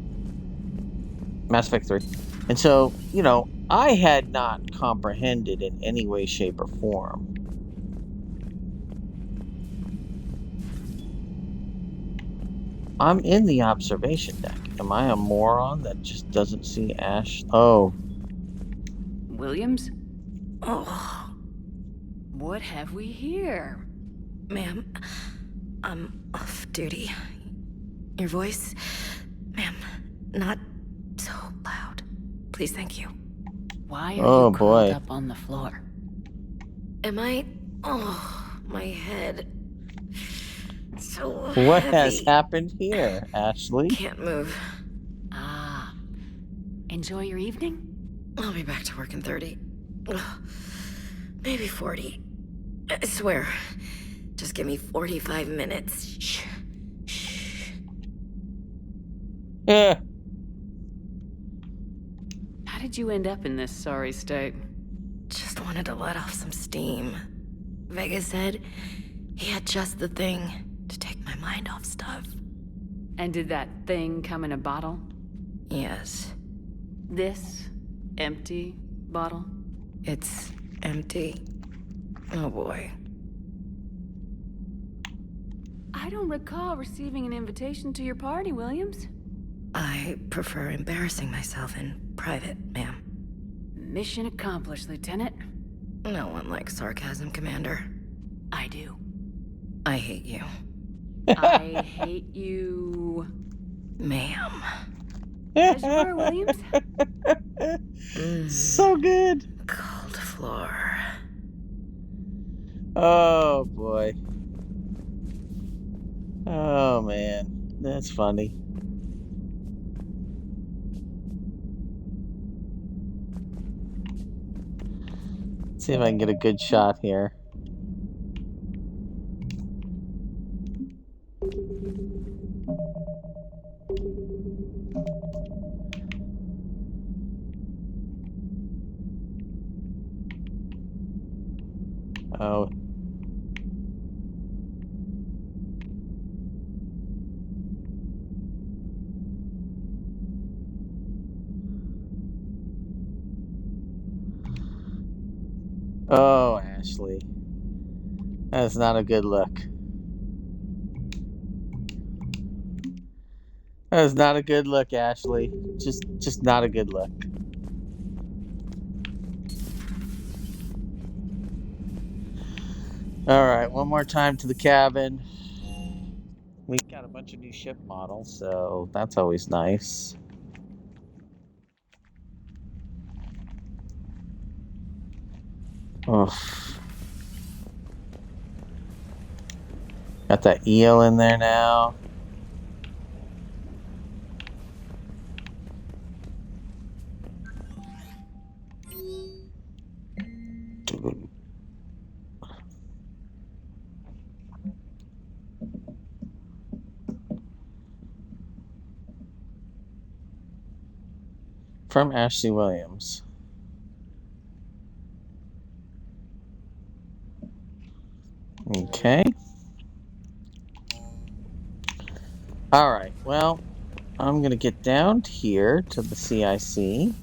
Mass Effect 3. And so, I had not comprehended in any way, shape, or form I'm in the observation deck. Am I a moron that just doesn't see Ash? Oh. Williams? Oh. What have we here? Ma'am, I'm off duty. Your voice, ma'am, not so loud. Please, thank you. Why are you curled up on the floor? Am I? Oh, my head. So what heavy. Has happened here, Ashley? Can't move. Ah. Enjoy your evening? I'll be back to work in 30. Maybe 40. I swear. Just give me 45 minutes. Shh. Shh. Yeah. How did you end up in this sorry state? Just wanted to let off some steam. Vega said he had just the thing to take my mind off stuff. And did that thing come in a bottle? Yes. This empty bottle? It's empty. Oh boy. I don't recall receiving an invitation to your party, Williams. I prefer embarrassing myself in private, ma'am. Mission accomplished, Lieutenant. No one likes sarcasm, Commander. I do. I hate you. I hate you... Ma'am. As you were, Williams. So good. Cold floor. Oh, boy. Oh, man. That's funny. Let's see if I can get a good shot here. Oh. Oh, Ashley. That's not a good look. That is not a good look, Ashley. Just not a good look. Alright, one more time to the cabin. We've got a bunch of new ship models, so that's always nice. Oh. Got that eel in there now. From Ashley Williams. Okay. All right. Well, I'm going to get down here to the CIC.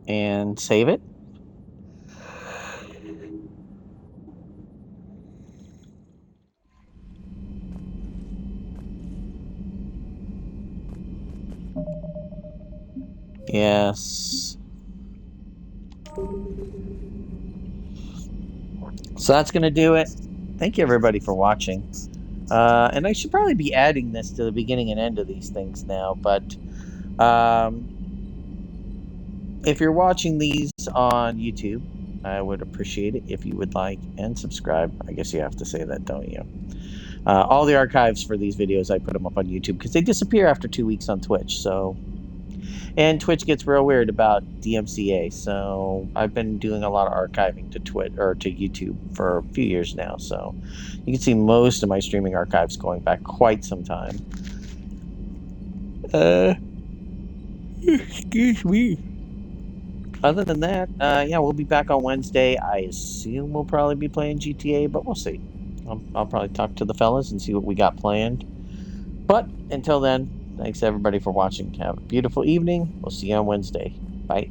And save it. Yes. So that's going to do it. Thank you, everybody, for watching. And I should probably be adding this to the beginning and end of these things now, but if you're watching these on YouTube, I would appreciate it if you would like and subscribe. I guess you have to say that, don't you? All the archives for these videos, I put them up on YouTube because they disappear after 2 weeks on Twitch. And Twitch gets real weird about DMCA, so I've been doing a lot of archiving to Twitch or to YouTube for a few years now. So you can see most of my streaming archives going back quite some time. Excuse me. Other than that, yeah, we'll be back on Wednesday. I assume we'll probably be playing GTA, but we'll see. I'll probably talk to the fellas and see what we got planned. But until then, thanks everybody for watching. Have a beautiful evening. We'll see you on Wednesday. Bye.